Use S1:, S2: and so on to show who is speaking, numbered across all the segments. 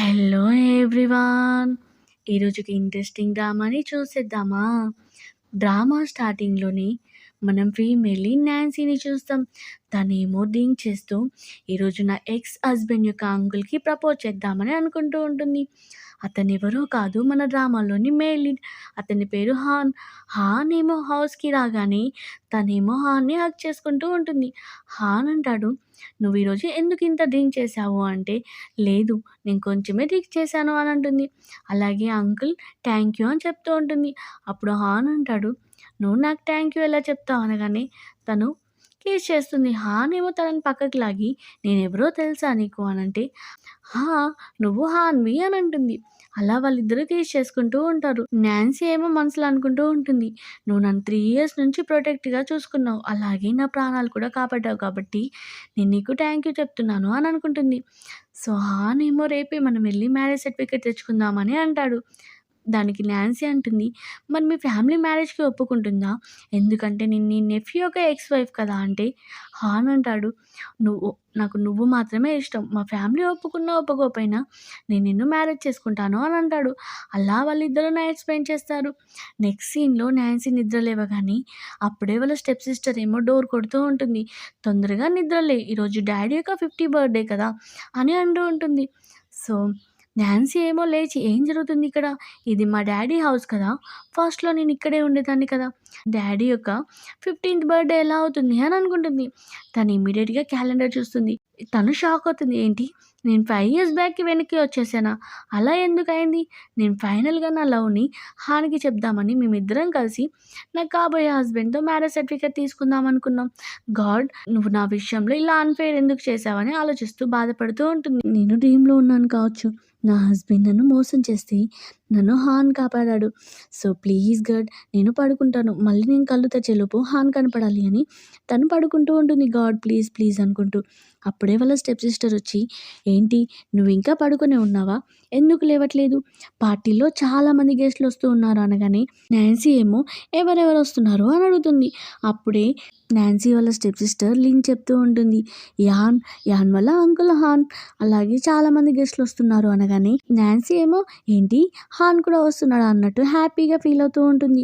S1: Hello everyone. ఈరోజుకి interesting డ్రామాని చూసేద్దామా? డ్రామా స్టార్టింగ్‌లోనే మనం ఫీమేల్‌ని నాన్సీని చూస్తాం. తనేమో డ్రింక్ చేస్తూ ఈరోజు నా ఎక్స్ హస్బెండ్ యొక్క అంకుల్‌కి ప్రపోజ్ చేద్దామని అనుకుంటూ ఉంటుంది. అతనెవరో కాదు మన డ్రామాలోని మేల్ లీడ్. అతని పేరు హాన్. హాన్ ఏమో హౌస్‌కి రాగానే తనేమో హాన్‌ని హగ్ చేసుకుంటూ ఉంటుంది. హాన్ అంటాడు, "నువ్వు ఈరోజు ఎందుకు ఇంత డ్రింక్ చేశావు?" అంటే, "లేదు, నేను కొంచెమే డ్రింక్ చేశాను" అని అంటుంది. అలాగే అంకుల్ థ్యాంక్ యూ అని చెప్తూ ఉంటుంది. అప్పుడు హాన్ అంటాడు, "నువ్వు నాకు థ్యాంక్ యూ ఎలా చెప్తావు?" అనగానే తను కిస్ చేస్తుంది. హాన్ ఏమో తనని పక్కకి లాగి, "నేనెవరో తెలుసా నీకు?" అనంటే, "హా! నువ్వు హాన్‌వి" అని అంటుంది. అలా వాళ్ళిద్దరూ కిస్ చేసుకుంటూ ఉంటారు. నాన్సీ ఏమో మనసులో అనుకుంటూ ఉంటుంది, "నువ్వు నన్ను 3 ఇయర్స్ నుంచి ప్రొటెక్ట్‌గా చూసుకున్నావు. అలాగే నా ప్రాణాలు కూడా కాపాడావు కాబట్టి నేను నీకు థ్యాంక్ యూ చెప్తున్నాను" అని అనుకుంటుంది. సో, హాన్ ఏమో రేపే మనం వెళ్లి మ్యారేజ్ సర్టిఫికేట్ తెచ్చుకుందామని అంటాడు. దానికి నాన్సీ అంటుంది, "మరి మీ ఫ్యామిలీ మ్యారేజ్‌కి ఒప్పుకుంటుందా? ఎందుకంటే నేను నీ నెఫ్యూ యొక్క ఎక్స్ వైఫ్ కదా!" అంటే హాన్ అంటాడు, "నువ్వు నువ్వు మాత్రమే ఇష్టం. మా ఫ్యామిలీ ఒప్పుకున్నా ఒప్పుకోకపోయినా నేను నిన్ను మ్యారేజ్ చేసుకుంటాను" అని అంటాడు. అలా వాళ్ళిద్దరూ నైట్ స్పెండ్ చేస్తారు. నెక్స్ట్ సీన్‌లో నాన్సీ నిద్ర లేవగానే అప్పుడే వాళ్ళ స్టెప్ సిస్టర్ ఏమో డోర్ కొడుతూ ఉంటుంది. "తొందరగా నిద్ర లే, ఈరోజు డ్యాడీ యొక్క 50 బర్త్‌డే కదా!" అని అంటూ ఉంటుంది. సో, నాన్సీ ఏమో లేచి, "ఏం జరుగుతుంది ఇక్కడ? ఇది మా డ్యాడీ హౌస్ కదా! ఫస్ట్‌లో నేను ఇక్కడే ఉండేదాన్ని కదా! డ్యాడీ యొక్క 15థ్ బర్త్‌డే ఎలా అవుతుంది?" అని అనుకుంటుంది. తను ఇమ్మీడియేట్‌గా క్యాలెండర్ చూస్తుంది. తను షాక్ అవుతుంది. ఏంటి, నేను 5 ఇయర్స్ బ్యాక్‌కి వెనక్కి వచ్చేసానా? అలా ఎందుకయింది? నేను ఫైనల్‌గా నా లవ్‌ని హాన్‌కి చెప్దామని మేమిద్దరం కలిసి నా కాబోయే హస్బెండ్‌తో మ్యారేజ్ సర్టిఫికేట్ తీసుకుందాం అనుకున్నాం. గాడ్, నువ్వు నా విషయంలో ఇలా అన్‌ఫెయిర్ ఎందుకు చేశావని ఆలోచిస్తూ బాధపడుతూ ఉంటుంది. నేను డ్రీమ్‌లో ఉన్నాను కావచ్చు. నా హస్బెండ్ నన్ను మోసం చేస్తే నన్ను హాన్ కాపాడాడు. సో, ప్లీజ్ గాడ్, నేను పడుకుంటాను. మళ్ళీ నేను కళ్ళు తెరిచేలోపు హాన్ కనపడాలి అని తను పడుకుంటూ ఉంటుంది. గాడ్ ప్లీజ్, ప్లీజ్ అనుకుంటూ. అప్పుడే వాళ్ళ స్టెప్ సిస్టర్ వచ్చి, "ఏంటి, నువ్వు ఇంకా పడుకునే ఉన్నావా? ఎందుకు లేవట్లేదు? పార్టీలో చాలామంది గెస్టులు వస్తూ ఉన్నారు" అనగానే నాన్సీ ఏమో ఎవరెవరు వస్తున్నారు అని అడుగుతుంది. అప్పుడే నాన్సీ వాళ్ళ స్టెప్ సిస్టర్ లిన్ చెప్తూ ఉంటుంది, యాన్ యాన్ వల్ల అంకుల్ హాన్, అలాగే చాలామంది గెస్టులు వస్తున్నారు అనగానే నాన్సీ ఏమో, "ఏంటి, హాన్ కూడా వస్తున్నాడా?" అన్నట్టు హ్యాపీగా ఫీల్ అవుతూ ఉంటుంది.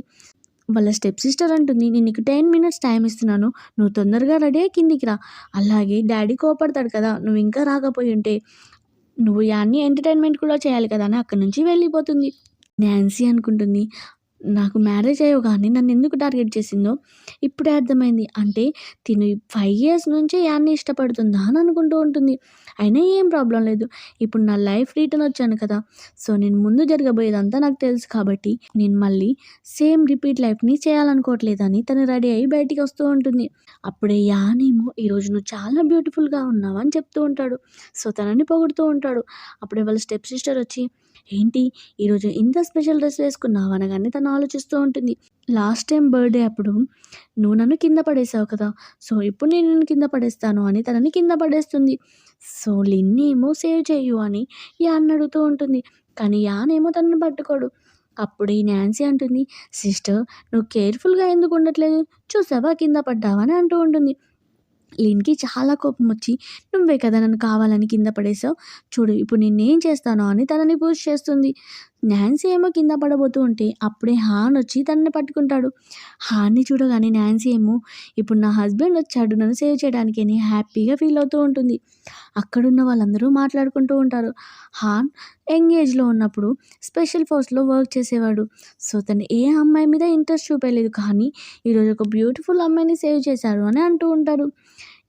S1: వాళ్ళ స్టెప్ సిస్టర్ అంటుంది, "నేను నీకు 10 మినిట్స్ టైం ఇస్తున్నాను. నువ్వు తొందరగా రెడీ అయ్యి కిందికి రా. అలాగే డ్యాడీ కోపడతాడు కదా నువ్వు ఇంకా రాకపోయి ఉంటే. నువ్వు యాన్ని ఎంటర్టైన్మెంట్ కూడా చేయాలి కదా" అని అక్కడి నుంచి వెళ్ళిపోతుంది. నాన్సీ అనుకుంటుంది, నాకు మ్యారేజ్ అయ్యగానే నన్నెందుకు టార్గెట్ చేసిందో ఇప్పుడే అర్థమైంది. అంటే తిను 5 ఇయర్స్ నుంచి యాన్ని ఇష్టపడుతుందా అని అనుకుంటూ ఉంటుంది. అయినా ఏం ప్రాబ్లమ్ లేదు. ఇప్పుడు నా లైఫ్ రిటర్న్ వచ్చాను కదా! సో, నేను ముందు జరగబోయేదంతా నాకు తెలుసు కాబట్టి నేను మళ్ళీ సేమ్ రిపీట్ లైఫ్‌ని చేయాలనుకోవట్లేదని తను రెడీ అయ్యి బయటికి వస్తూ ఉంటుంది. అప్పుడే యాన్ ఏమో, "ఈరోజు నువ్వు చాలా బ్యూటిఫుల్‌గా ఉన్నావు" అని చెప్తూ ఉంటాడు. సో, తనని పొగుడుతూ ఉంటాడు. అప్పుడే వాళ్ళ స్టెప్ సిస్టర్ వచ్చి, "ఏంటి, ఈరోజు ఇంత స్పెషల్ డ్రెస్ వేసుకున్నావు" అనగానే తను ఆలోచిస్తూ ఉంటుంది. "లాస్ట్ టైం బర్త్‌డే అప్పుడు నువ్వు నన్ను కింద పడేసావు కదా! సో, ఇప్పుడు నేను నిన్ను కింద పడేస్తాను" అని తనని కింద పడేస్తుంది. సో, లిన్ని ఏమో సేవ్ చెయ్యు అని యాన్ అడుగుతూ ఉంటుంది. కానీ యాన్ ఏమో తనని పట్టుకోడు. అప్పుడు ఈ నాన్సీ అంటుంది, "సిస్టర్, నువ్వు కేర్‌ఫుల్‌గా ఎందుకు ఉండట్లేదు? చూసావా కింద పడ్డావా" అని అంటూ ఉంటుంది. లిన్‌కి చాలా కోపమొచ్చి, "నువ్వే కదా నన్ను కావాలని కింద పడేశావు. చూడు ఇప్పుడు నిన్నేం చేస్తానో" అని తనని పుష్ చేస్తుంది. నాన్సీ ఏమో కింద పడబోతూ ఉంటే అప్పుడే హాన్ వచ్చి తనని పట్టుకుంటాడు. హాన్‌ని చూడగానే నాన్సీ ఏమో, "ఇప్పుడు నా హస్బెండ్ వచ్చాడు నన్ను సేవ్ చేయడానికి" అని హ్యాపీగా ఫీల్ అవుతూ ఉంటుంది. అక్కడున్న వాళ్ళందరూ మాట్లాడుకుంటూ ఉంటారు. హాన్ యంగ్ ఏజ్‌లో ఉన్నప్పుడు స్పెషల్ ఫోర్స్‌లో వర్క్ చేసేవాడు. సో, తను ఏ అమ్మాయి మీద ఇంట్రెస్ట్ చూపేయలేదు. కానీ ఈరోజు ఒక బ్యూటిఫుల్ అమ్మాయిని సేవ్ చేశాడు అని అంటూ ఉంటారు.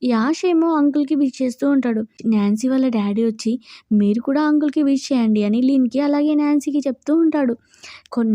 S1: యాష్ ఏమో అంకుల్‌కి విష్ చేస్తూ ఉంటాడు. నాన్సీ వాళ్ళ డ్యాడీ వచ్చి, "మీరు కూడా అంకుల్‌కి విష్ చేయండి" అని లిన్‌కి అలాగే నాన్సీకి చెప్తూ ఉంటాడు.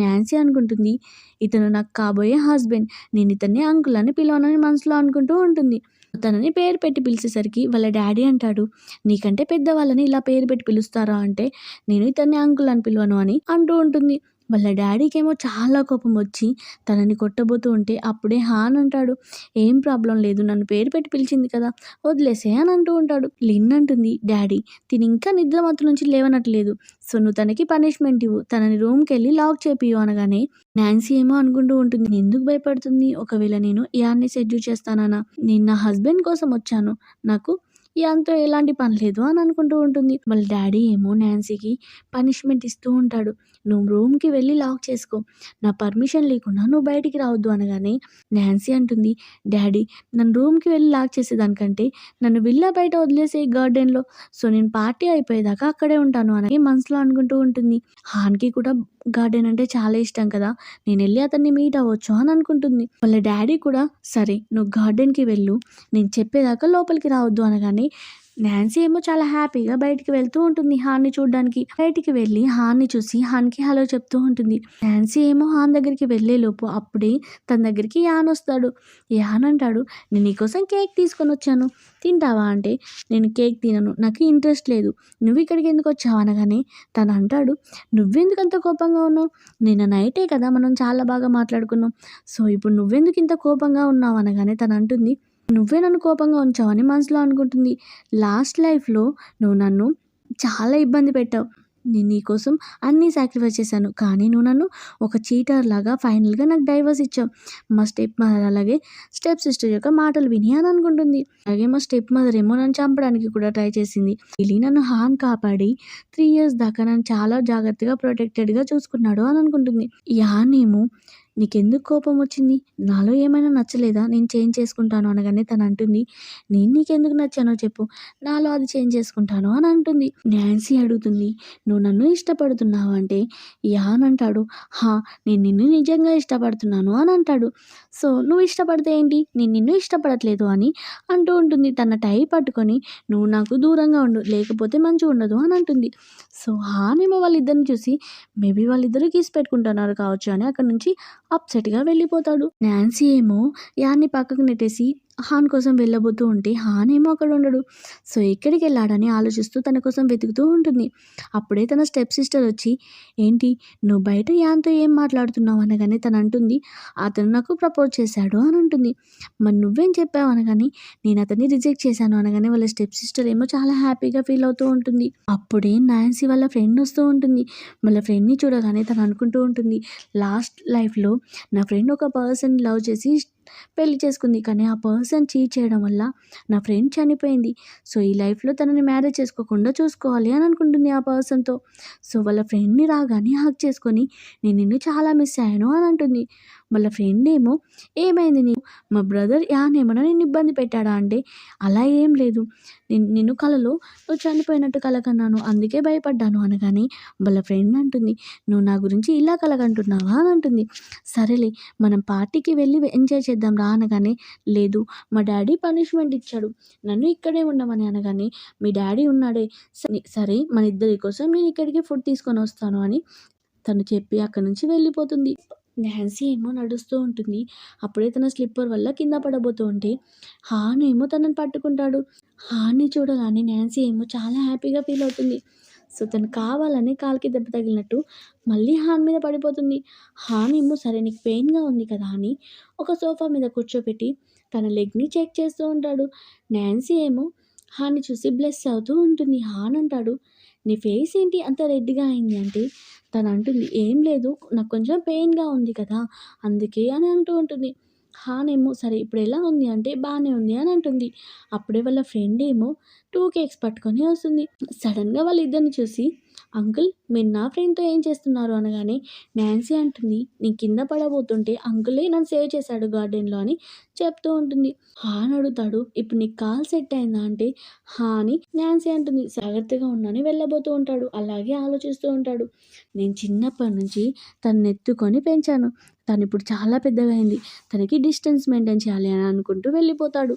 S1: నాన్సీ అనుకుంటుంది, ఇతను నాకు కాబోయే హస్బెండ్. నేను ఇతన్ని అంకుల్ అని పిలవనని మనసులో అనుకుంటూ ఉంటుంది. తనని పేరు పెట్టి పిలిచేసరికి వాళ్ళ డ్యాడీ అంటాడు, "నీకంటే పెద్దవాళ్ళని ఇలా పేరు పెట్టి పిలుస్తారా?" అంటే, "నేను ఇతన్ని అంకుల్ అని పిలవను" అని అంటూ ఉంటుంది. వాళ్ళ డ్యాడీకేమో చాలా కోపం వచ్చి తనని కొట్టబోతూ ఉంటే అప్పుడే హాన్ అంటాడు, "ఏం ప్రాబ్లం లేదు. నన్ను పేరు పెట్టి పిలిచింది కదా! వదిలేసేయ్" అని అంటూ ఉంటాడు. లిన్ అంటుంది, "డ్యాడీ, తినింకా నిద్ర మత్తు నుంచి లేవనట్లేదు. సో, నువ్వు తనకి పనిష్మెంట్ ఇవ్వు. తనని రూమ్‌కెళ్ళి లాక్ చేపియు" అనగానే నాన్సీ ఏమో అనుకుంటూ ఉంటుంది, ఎందుకు భయపడుతుంది? ఒకవేళ నేను యాన్ని సెడ్యూస్ చేస్తాననా? నేను నా హస్బెండ్ కోసం వచ్చాను. నాకు యాన్‌తో ఎలాంటి పని లేదు అని అనుకుంటూ ఉంటుంది. వాళ్ళ డ్యాడీ ఏమో నాన్సీకి పనిష్మెంట్ ఇస్తూ ఉంటాడు. "నువ్వు రూమ్‌కి వెళ్లి లాక్ చేసుకో. నా పర్మిషన్ లేకుండా నువ్వు బయటికి రావద్దు" అనగానే నాన్సీ అంటుంది, "డ్యాడీ నన్ను రూమ్‌కి వెళ్లి లాక్ చేసేదానికంటే నన్ను విల్లా బయట వదిలేసేయి గార్డెన్‌లో. సో నేను పార్టీ అయిపోయేదాకా అక్కడే ఉంటాను" అని మనసులో అనుకుంటూ ఉంటుంది. హాన్‌కి కూడా గార్డెన్ అంటే చాలా ఇష్టం కదా! నేనెళ్ళి అతన్ని మీట్ అవ్వచ్చు అని అనుకుంటుంది. వాళ్ళ డ్యాడీ కూడా సరే నువ్వు గార్డెన్‌కి వెళ్ళు. నేను చెప్పేదాకా లోపలికి రావద్దు అనగానే నాన్సీ ఏమో చాలా హ్యాపీగా బయటికి వెళ్తూ ఉంటుంది హాన్‌ని చూడ్డానికి. బయటికి వెళ్ళి హాన్‌ని చూసి హాన్‌కి హలో చెప్తూ ఉంటుంది. నాన్సీ ఏమో హాన్ దగ్గరికి వెళ్ళేలోపు అప్పుడే తన దగ్గరికి యాన్ వస్తాడు. యాన్ అంటాడు, "నేను నీకోసం కేక్ తీసుకొనొచ్చాను. తింటావా?" అంటే, "నేను కేక్ తినను. నాకు ఇంట్రెస్ట్ లేదు. నువ్వు ఇక్కడికి ఎందుకొచ్చావు?" అనగానే తను అంటాడు, "నువ్వెందుకంత కోపంగా ఉన్నావు? నిన్న నైటే కదా మనం చాలా బాగా మాట్లాడుకున్నాం. సో ఇప్పుడు నువ్వెందుకు ఇంత కోపంగా ఉన్నావు?" అనగానే తను అంటుంది, "నువ్వే నన్ను కోపంగా ఉంచావని" మనసులో అనుకుంటుంది. లాస్ట్ లైఫ్‌లో నువ్వు నన్ను చాలా ఇబ్బంది పెట్టావు. నేను నీకోసం అన్నీ సాక్రిఫైస్ చేశాను. కానీ నువ్వు నన్ను ఒక చీటర్‌లాగా ఫైనల్‌గా నాకు డైవర్స్ ఇచ్చావు. మా స్టెప్ మదర్ అలాగే స్టెప్ సిస్టర్ యొక్క మాటలు విని అని అనుకుంటుంది. అలాగే మా స్టెప్ మదర్ ఏమో నన్ను చంపడానికి కూడా ట్రై చేసింది. రియల్లీ నన్ను హాన్ కాపాడి 3 ఇయర్స్ దాకా నన్ను చాలా జాగ్రత్తగా ప్రొటెక్టెడ్‌గా చూసుకున్నాడు అని అనుకుంటుంది. యాన్ ఏమో "నీకెందుకు కోపం వచ్చింది? నాలో ఏమైనా నచ్చలేదా? నేను చేంజ్ చేసుకుంటాను" అనగానే తను అంటుంది, "నేను నీకెందుకు నచ్చానో చెప్పు. నాలో అది చేంజ్ చేసుకుంటాను" అని అంటుంది. నాన్సీ అడుగుతుంది, "నువ్వు నన్ను ఇష్టపడుతున్నావా?" అంటే యాన్ అంటాడు, "హా! నేను నిన్ను నిజంగా ఇష్టపడుతున్నాను" అని అంటాడు. "సో నువ్వు ఇష్టపడితే ఏంటి? నేను నిన్ను ఇష్టపడట్లేదు" అని అంటూ ఉంటుంది. తన టై పట్టుకొని, "నువ్వు నాకు దూరంగా ఉండు. లేకపోతే మంచిగుండదు" అని అంటుంది. సో హాన్ ఏమో వాళ్ళిద్దరిని చూసి మేబీ వాళ్ళిద్దరూ కిస్ పెట్టుకుంటున్నారు కావచ్చు అని అక్కడి నుంచి అప్సెట్‌గా వెళ్ళిపోతాడు. నాన్సీ ఏమో యాన్‌ని పక్కకు నెట్టేసి హాన్ కోసం వెళ్ళబోతూ ఉంటే హాన్ ఏమో అక్కడ ఉండడు. సో ఎక్కడికెళ్ళాడని ఆలోచిస్తూ తన కోసం వెతుకుతూ ఉంటుంది. అప్పుడే తన స్టెప్ సిస్టర్ వచ్చి, "ఏంటి నువ్వు బయట యాన్‌తో ఏం మాట్లాడుతున్నావు?" అనగానే తను అంటుంది, "అతను నాకు ప్రపోజ్ చేశాడు" అని అంటుంది. "మరి నువ్వేం చెప్పావు?" అనగానే, "నేను అతన్ని రిజెక్ట్ చేశాను" అనగానే వాళ్ళ స్టెప్ సిస్టర్ ఏమో చాలా హ్యాపీగా ఫీల్ అవుతూ ఉంటుంది. అప్పుడే నాన్సీ వాళ్ళ ఫ్రెండ్ వస్తూ ఉంటుంది. వాళ్ళ ఫ్రెండ్‌ని చూడగానే తను అనుకుంటూ ఉంటుంది, లాస్ట్ లైఫ్‌లో నా ఫ్రెండ్ ఒక పర్సన్‌ని లవ్ చేసి పెళ్లి చేసుకుంది. కానీ ఆ పర్సన్ చీట్ చేయడం వల్ల నా ఫ్రెండ్ చనిపోయింది. సో ఈ లైఫ్‌లో తనని మ్యారేజ్ చేసుకోకుండా చూసుకోవాలి అని అనుకుంటుంది ఆ పర్సన్‌తో. సో వాళ్ళ ఫ్రెండ్‌ని రాగానే హగ్ చేసుకొని, "నేను నిన్ను చాలా మిస్ అయ్యాను" అని అంటుంది. వాళ్ళ ఫ్రెండ్ ఏమో, "ఏమైంది నీకు? మా బ్రదర్ యాన్ ఏమన్నా నిన్ను ఇబ్బంది పెట్టాడా?" అంటే, "అలా ఏం లేదు. నిన్ను కలలో నువ్వు చనిపోయినట్టు కల కన్నాను. అందుకే భయపడ్డాను" అనగానే వాళ్ళ ఫ్రెండ్ అంటుంది, "నువ్వు నా గురించి ఇలా కలగంటున్నావా?" అని అంటుంది. "సరేలే మనం పార్టీకి వెళ్ళి ఎంజాయ్ చేద్దాం రా" అనగానే, "లేదు మా డ్యాడీ పనిష్మెంట్ ఇచ్చాడు. నన్ను ఇక్కడే ఉండమని" అనగానే, "మీ డ్యాడీ ఉన్నాడే సరే మన ఇద్దరి కోసం నేను ఇక్కడికి ఫుడ్ తీసుకొనొస్తాను" అని తను చెప్పి అక్కడి నుంచి వెళ్ళిపోతుంది. నాన్సీ ఏమో నడుస్తూ ఉంటుంది. అప్పుడే తన స్లిప్పర్ వల్ల కింద పడబోతూ ఉంటే, హాన్ ఏమో తనని పట్టుకుంటాడు. హాన్‌ని చూడగానే నాన్సీ ఏమో చాలా హ్యాపీగా ఫీల్ అవుతుంది. సో, తను కావాలనే కాలికి దెబ్బ తగిలినట్టు మళ్ళీ హాన్ మీద పడిపోతుంది. హాన్ ఏమో సరే నీకు పెయిన్‌గా ఉంది కదా! అని ఒక సోఫా మీద కూర్చోపెట్టి తన లెగ్‌ని చెక్ చేస్తూ ఉంటాడు. నాన్సీ ఏమో హాన్‌ని చూసి బ్లెస్ అవుతూ ఉంటుంది. హాన్ అంటాడు, "నీ ఫేస్ ఏంటి అంత రెడ్‌గా అయింది?" అంటే తనంటుంది, "ఏం లేదు. నాకు కొంచెం పెయిన్‌గా ఉంది కదా! అందుకే" అని అంటూ ఉంటుంది. హాన్ ఏమో సరే ఇప్పుడెలా ఉంది అంటే, "బానే ఉంది" అని అంటుంది. అప్పుడే వాళ్ళ ఫ్రెండ్ ఏమో 2 కేక్స్ పట్టుకొని వస్తుంది. సడెన్‌గా వాళ్ళిద్దరిని చూసి, "అంకుల్ మీరు నా ఫ్రెండ్‌తో ఏం చేస్తున్నారు?" అనగానే నాన్సీ అంటుంది, "నేను కింద పడబోతుంటే అంకులే నన్ను సేవ్ చేశాడు గార్డెన్‌లో" అని చెప్తూ ఉంటుంది. హాన్ అడుగుతాడు, "ఇప్పుడు నీకు కాలు సెట్ అయిందా?" అంటే, "హా" అని నాన్సీ అంటుంది. జాగ్రత్తగా ఉండు అని వెళ్ళబోతూ ఉంటాడు. అలాగే ఆలోచిస్తూ ఉంటాడు. నేను చిన్నప్పటి నుంచి తననెత్తుకొని పెంచాను. తనిప్పుడు చాలా పెద్దగా అయింది. తనకి డిస్టెన్స్ మెయింటైన్ చేయాలి అని అనుకుంటూ వెళ్ళిపోతాడు.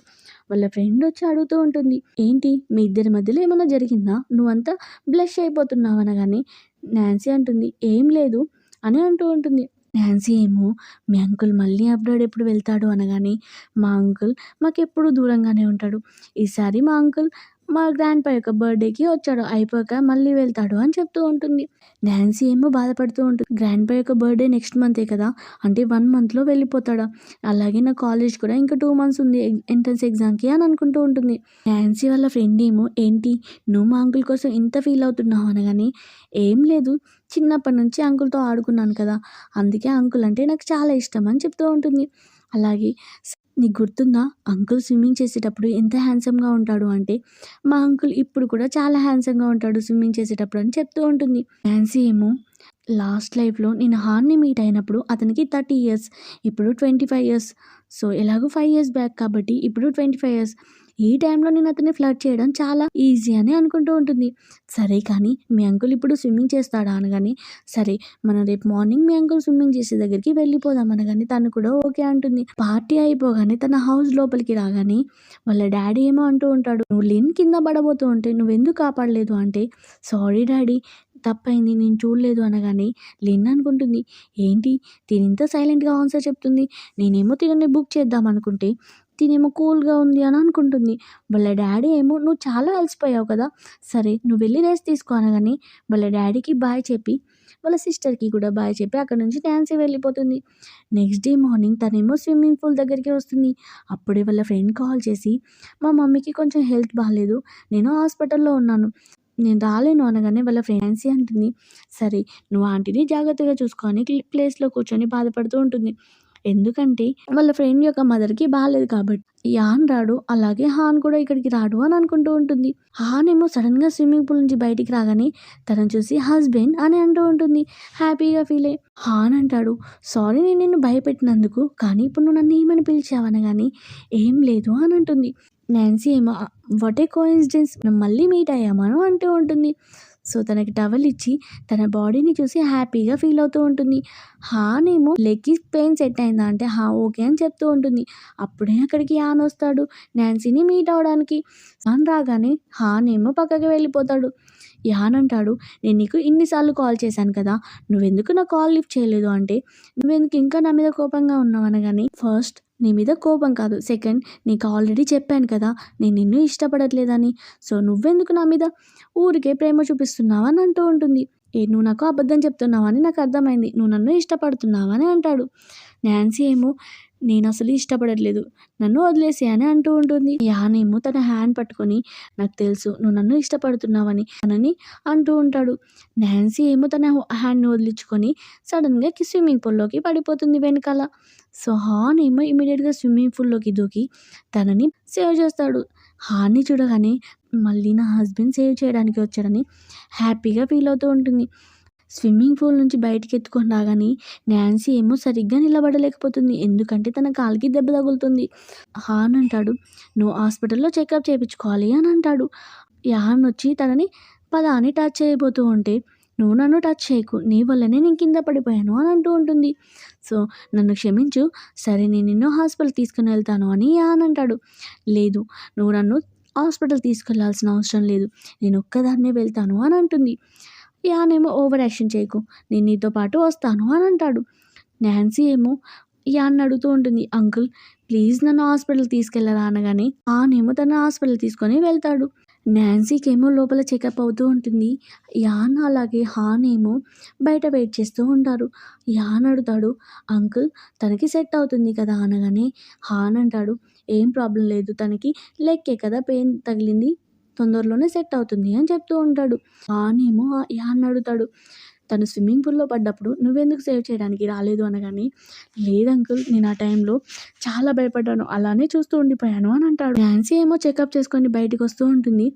S1: వాళ్ళ ఫ్రెండ్ వచ్చి అడుగుతూ ఉంటుంది, "ఏంటి మీ ఇద్దరి మధ్యలో ఏమన్నా జరిగిందా? నువ్వంతా బ్లష్ అయిపోతున్నావు" అనగానే నాన్సీ అంటుంది, "ఏం లేదు" అని అంటూ ఉంటుంది. నాన్సీ ఏమో, "మీ అంకుల్ మళ్ళీ అబ్రాడ్ ఎప్పుడు వెళ్తాడు?" అనగానే, "మా అంకుల్ మాకెప్పుడూ దూరంగానే ఉంటాడు. ఈసారి మా అంకుల్ మా గ్రాండ్‌పా యొక్క బర్త్‌డేకి వచ్చాడు. అయిపోయాక మళ్ళీ వెళ్తాడు" అని చెప్తూ ఉంటుంది. నాన్సీ ఏమో బాధపడుతూ ఉంటుంది. గ్రాండ్‌పా యొక్క బర్త్‌డే నెక్స్ట్ మంతే కదా! అంటే 1 మంత్‌లో వెళ్ళిపోతాడా? అలాగే నా కాలేజ్ కూడా ఇంకా 2 మంత్స్ ఉంది ఎంట్రన్స్ ఎగ్జామ్‌కి అని అనుకుంటూ ఉంటుంది. నాన్సీ వాళ్ళ ఫ్రెండ్ ఏమో, "ఏంటి నువ్వు మా అంకుల్ కోసం ఇంత ఫీల్ అవుతున్నావు?" అనగానే, "ఏం లేదు. చిన్నప్పటి నుంచి అంకుల్‌తో ఆడుకున్నాను కదా! అందుకే అంకుల్ అంటే నాకు చాలా ఇష్టం" అని చెప్తూ ఉంటుంది. అలాగే నీకు గుర్తుందా? అంకుల్ స్విమ్మింగ్ చేసేటప్పుడు ఎంత హ్యాండ్సమ్‌గా ఉంటాడు అంటే, మా అంకుల్ ఇప్పుడు కూడా చాలా హ్యాండ్సమ్‌గా ఉంటాడు స్విమ్మింగ్ చేసేటప్పుడు అని చెప్తూ ఉంటుంది. నాన్సీ ఏమో లాస్ట్ లైఫ్‌లో నేను హాన్‌ని మీట్ అయినప్పుడు అతనికి 30 ఇయర్స్. ఇప్పుడు 25 ఇయర్స్. సో, ఎలాగో 5 ఇయర్స్ బ్యాక్ కాబట్టి ఇప్పుడు 25 ఇయర్స్. ఈ టైంలో నేను అతన్ని ఫ్లర్ట్ చేయడం చాలా ఈజీ అని అనుకుంటూ ఉంటుంది. సరే కానీ మీ అంకుల్ ఇప్పుడు స్విమ్మింగ్ చేస్తాడా అనగానే, సరే మనం రేపు మార్నింగ్ మీ అంకుల్ స్విమ్మింగ్ చేసే దగ్గరికి వెళ్ళిపోదాం అనగానే తను కూడా ఓకే అంటుంది. పార్టీ అయిపోగానే తన హౌస్ లోపలికి రాగానే వాళ్ళ డ్యాడీ ఏమో అంటూ ఉంటాడు, "నువ్వు లిన్ కింద పడబోతూ ఉంటే నువ్వెందుకు కాపాడలేదు" అంటే, "సారీ డ్యాడీ తప్పయింది నేను చూడలేదు" అనగానే లిన్ అనుకుంటుంది, ఏంటి తినింత సైలెంట్‌గా ఆన్సర్ చెప్తుంది. నేనేమో తినని బుక్ చేద్దాం అనుకుంటే తినేమో కూల్‌గా ఉంది అని అనుకుంటుంది. వాళ్ళ డ్యాడీ ఏమో "నువ్వు చాలా అలసిపోయావు కదా! సరే నువ్వు వెళ్లి రెస్ట్ తీసుకో" అనగానే వాళ్ళ డ్యాడీకి బాయ్ చెప్పి, వాళ్ళ సిస్టర్‌కి కూడా బాయ్ చెప్పి అక్కడి నుంచి నాన్సీ వెళ్ళిపోతుంది. నెక్స్ట్ డే మార్నింగ్ తనేమో స్విమ్మింగ్ పూల్ దగ్గరికి వస్తుంది. అప్పుడే వాళ్ళ ఫ్రెండ్ కాల్ చేసి, "మా మమ్మీకి కొంచెం హెల్త్ బాలేదు. నేను హాస్పిటల్‌లో ఉన్నాను. నేను రాలేను" అనగానే వాళ్ళ ఫ్రెండ్ నాన్సీ అంటుంది, "సరే నువ్వు ఆంటీని జాగ్రత్తగా చూసుకో" అని ప్లేస్‌లో కూర్చొని బాధపడుతూ ఉంటుంది. ఎందుకంటే వాళ్ళ ఫ్రెండ్ యొక్క మదర్‌కి బాలేదు కాబట్టి. యాన్ రాడు. అలాగే హాన్ కూడా ఇక్కడికి రాడు అని అనుకుంటూ ఉంటుంది. హాన్ ఏమో సడెన్‌గా స్విమ్మింగ్ పూల్ నుంచి బయటికి రాగానే తనని చూసి హస్బెండ్ అని అంటూ ఉంటుంది. హ్యాపీగా ఫీల్ అయ్యి. హాన్ అంటాడు, "సారీ నేను నిన్ను భయపెట్టినందుకు. కానీ ఇప్పుడు నువ్వు నన్ను ఏమని పిలిచావు" అనగానే, "ఏం లేదు" అని అంటుంది. నాన్సీ ఏమో వాట్ ఏ కోయిన్సిడెన్స్ మనం మళ్ళీ మీట్ అయ్యామను అంటూ ఉంటుంది. సో, తనకి టవల్ ఇచ్చి తన బాడీని చూసి హ్యాపీగా ఫీల్ అవుతూ ఉంటుంది. హాన్ ఏమో లెగ్‌కి పెయిన్ సెట్ అయిందా అంటే, ఓకే అని చెప్తూ ఉంటుంది. అప్పుడే అక్కడికి యాన్ వస్తాడు నాన్సీని మీట్ అవ్వడానికి. యాన్ రాగానే హాన్ ఏమో పక్కకి వెళ్ళిపోతాడు. యాన్ అంటాడు, "నేను నీకు ఇన్ని సార్లు కాల్ చేశాను కదా! నువ్వెందుకు నా కాల్ లిఫ్ట్ చేయలేదు" అంటే, "నువ్వెందుకు ఇంకా నా మీద కోపంగా ఉన్నావు" అనగానే, "ఫస్ట్ నీ మీద కోపం కాదు. సెకండ్ నీకు ఆల్రెడీ చెప్పాను కదా! నేను నిన్ను ఇష్టపడట్లేదని. సో, నువ్వెందుకు నా మీద ఊరికే ప్రేమ చూపిస్తున్నావు" అని అంటూ ఉంటుంది. "నువ్వు నాకు అబద్ధం చెప్తున్నావు అని నాకు అర్థమైంది. నువ్వు నన్ను ఇష్టపడుతున్నావు" అని అంటాడు. నాన్సీ ఏమో, "నేనసలు ఇష్టపడట్లేదు. నన్ను వదిలేసేయ్" అని అంటూ ఉంటుంది. యాన్ ఏమో తన హ్యాండ్ పట్టుకొని, "నాకు తెలుసు నువ్వు నన్ను ఇష్టపడుతున్నావని" అనని అంటూ ఉంటాడు. నాన్సీ ఏమో తన హ్యాండ్‌ని వదిలించుకొని సడెన్‌గా స్విమ్మింగ్ పూల్‌లోకి పడిపోతుంది వెనకాల. సో, హాన్ ఏమో ఇమ్మీడియేట్‌గా స్విమ్మింగ్ పూల్‌లోకి దూకి తనని సేవ్ చేస్తాడు. హాన్‌ని చూడగానే మళ్ళీ నా హస్బెండ్ సేవ్ చేయడానికి వచ్చాడని హ్యాపీగా ఫీల్ అవుతూ ఉంటుంది. స్విమ్మింగ్ పూల్ నుంచి బయటికి ఎత్తుకొని రాగానే నాన్సీ ఏమో సరిగ్గా నిలబడలేకపోతుంది. ఎందుకంటే తన కాలికి దెబ్బ తగులుతుంది. హాన్ అంటాడు, "నువ్వు హాస్పిటల్‌లో చెకప్ చేపించుకోవాలి" అని అంటాడు. యాన్ వచ్చి తనని పద అని టచ్ చేయబోతూ ఉంటే, "నువ్వు నన్ను టచ్ చేయకు. నీ వల్లనే నేను కింద పడిపోయాను" అని అంటూ ఉంటుంది. సో, "నన్ను క్షమించు. సరే నేను నిన్ను హాస్పిటల్‌కి తీసుకొని వెళ్తాను" అని యాన్ అంటాడు. "లేదు నువ్వు నన్ను హాస్పిటల్ తీసుకెళ్లాల్సిన అవసరం లేదు. నేను ఒక్కదాన్నే వెళ్తాను" అని అంటుంది. యాన్ ఏమో ఓవర్ యాక్షన్ చేయకు. నేను నీతో పాటు వస్తాను అని అంటాడు. నాన్సీ ఏమో యాన్‌ని అడుగుతూ ఉంటుంది, "అంకుల్ ప్లీజ్ నన్ను హాస్పిటల్‌కి తీసుకెళ్లరా" అనగానే హాన్ ఏమో తనని హాస్పిటల్‌కి తీసుకొని వెళ్తాడు. నాన్సీకేమో లోపల చెకప్ అవుతూ ఉంటుంది. యాన్ అలాగే హాన్ ఏమో బయట వెయిట్ చేస్తూ ఉంటారు. యాన్ అడుగుతాడు, "అంకుల్ తనకి సెట్ అవుతుంది కదా" అనగానే హాన్ అంటాడు, "ఏం ప్రాబ్లం లేదు. తనకి లెగ్‌కే కదా పెయిన్ తగిలింది. తొందరలోనే సెట్ అవుతుంది" అని చెప్తూ ఉంటాడు. హాన్ ఏమో యాన్ అడుగుతాడు, "తను స్విమ్మింగ్ పూల్‌లో పడ్డప్పుడు నువ్వెందుకు సేవ్ చేయడానికి రాలేదు" అనగానే, "లేదు అంకుల్ నేను ఆ టైంలో చాలా భయపడ్డాను. అలానే చూస్తూ ఉండిపోయాను" అని అంటాడు. నాన్సీ ఏమో చెకప్ చేసుకొని బయటికొస్తూ ఉంటుంది.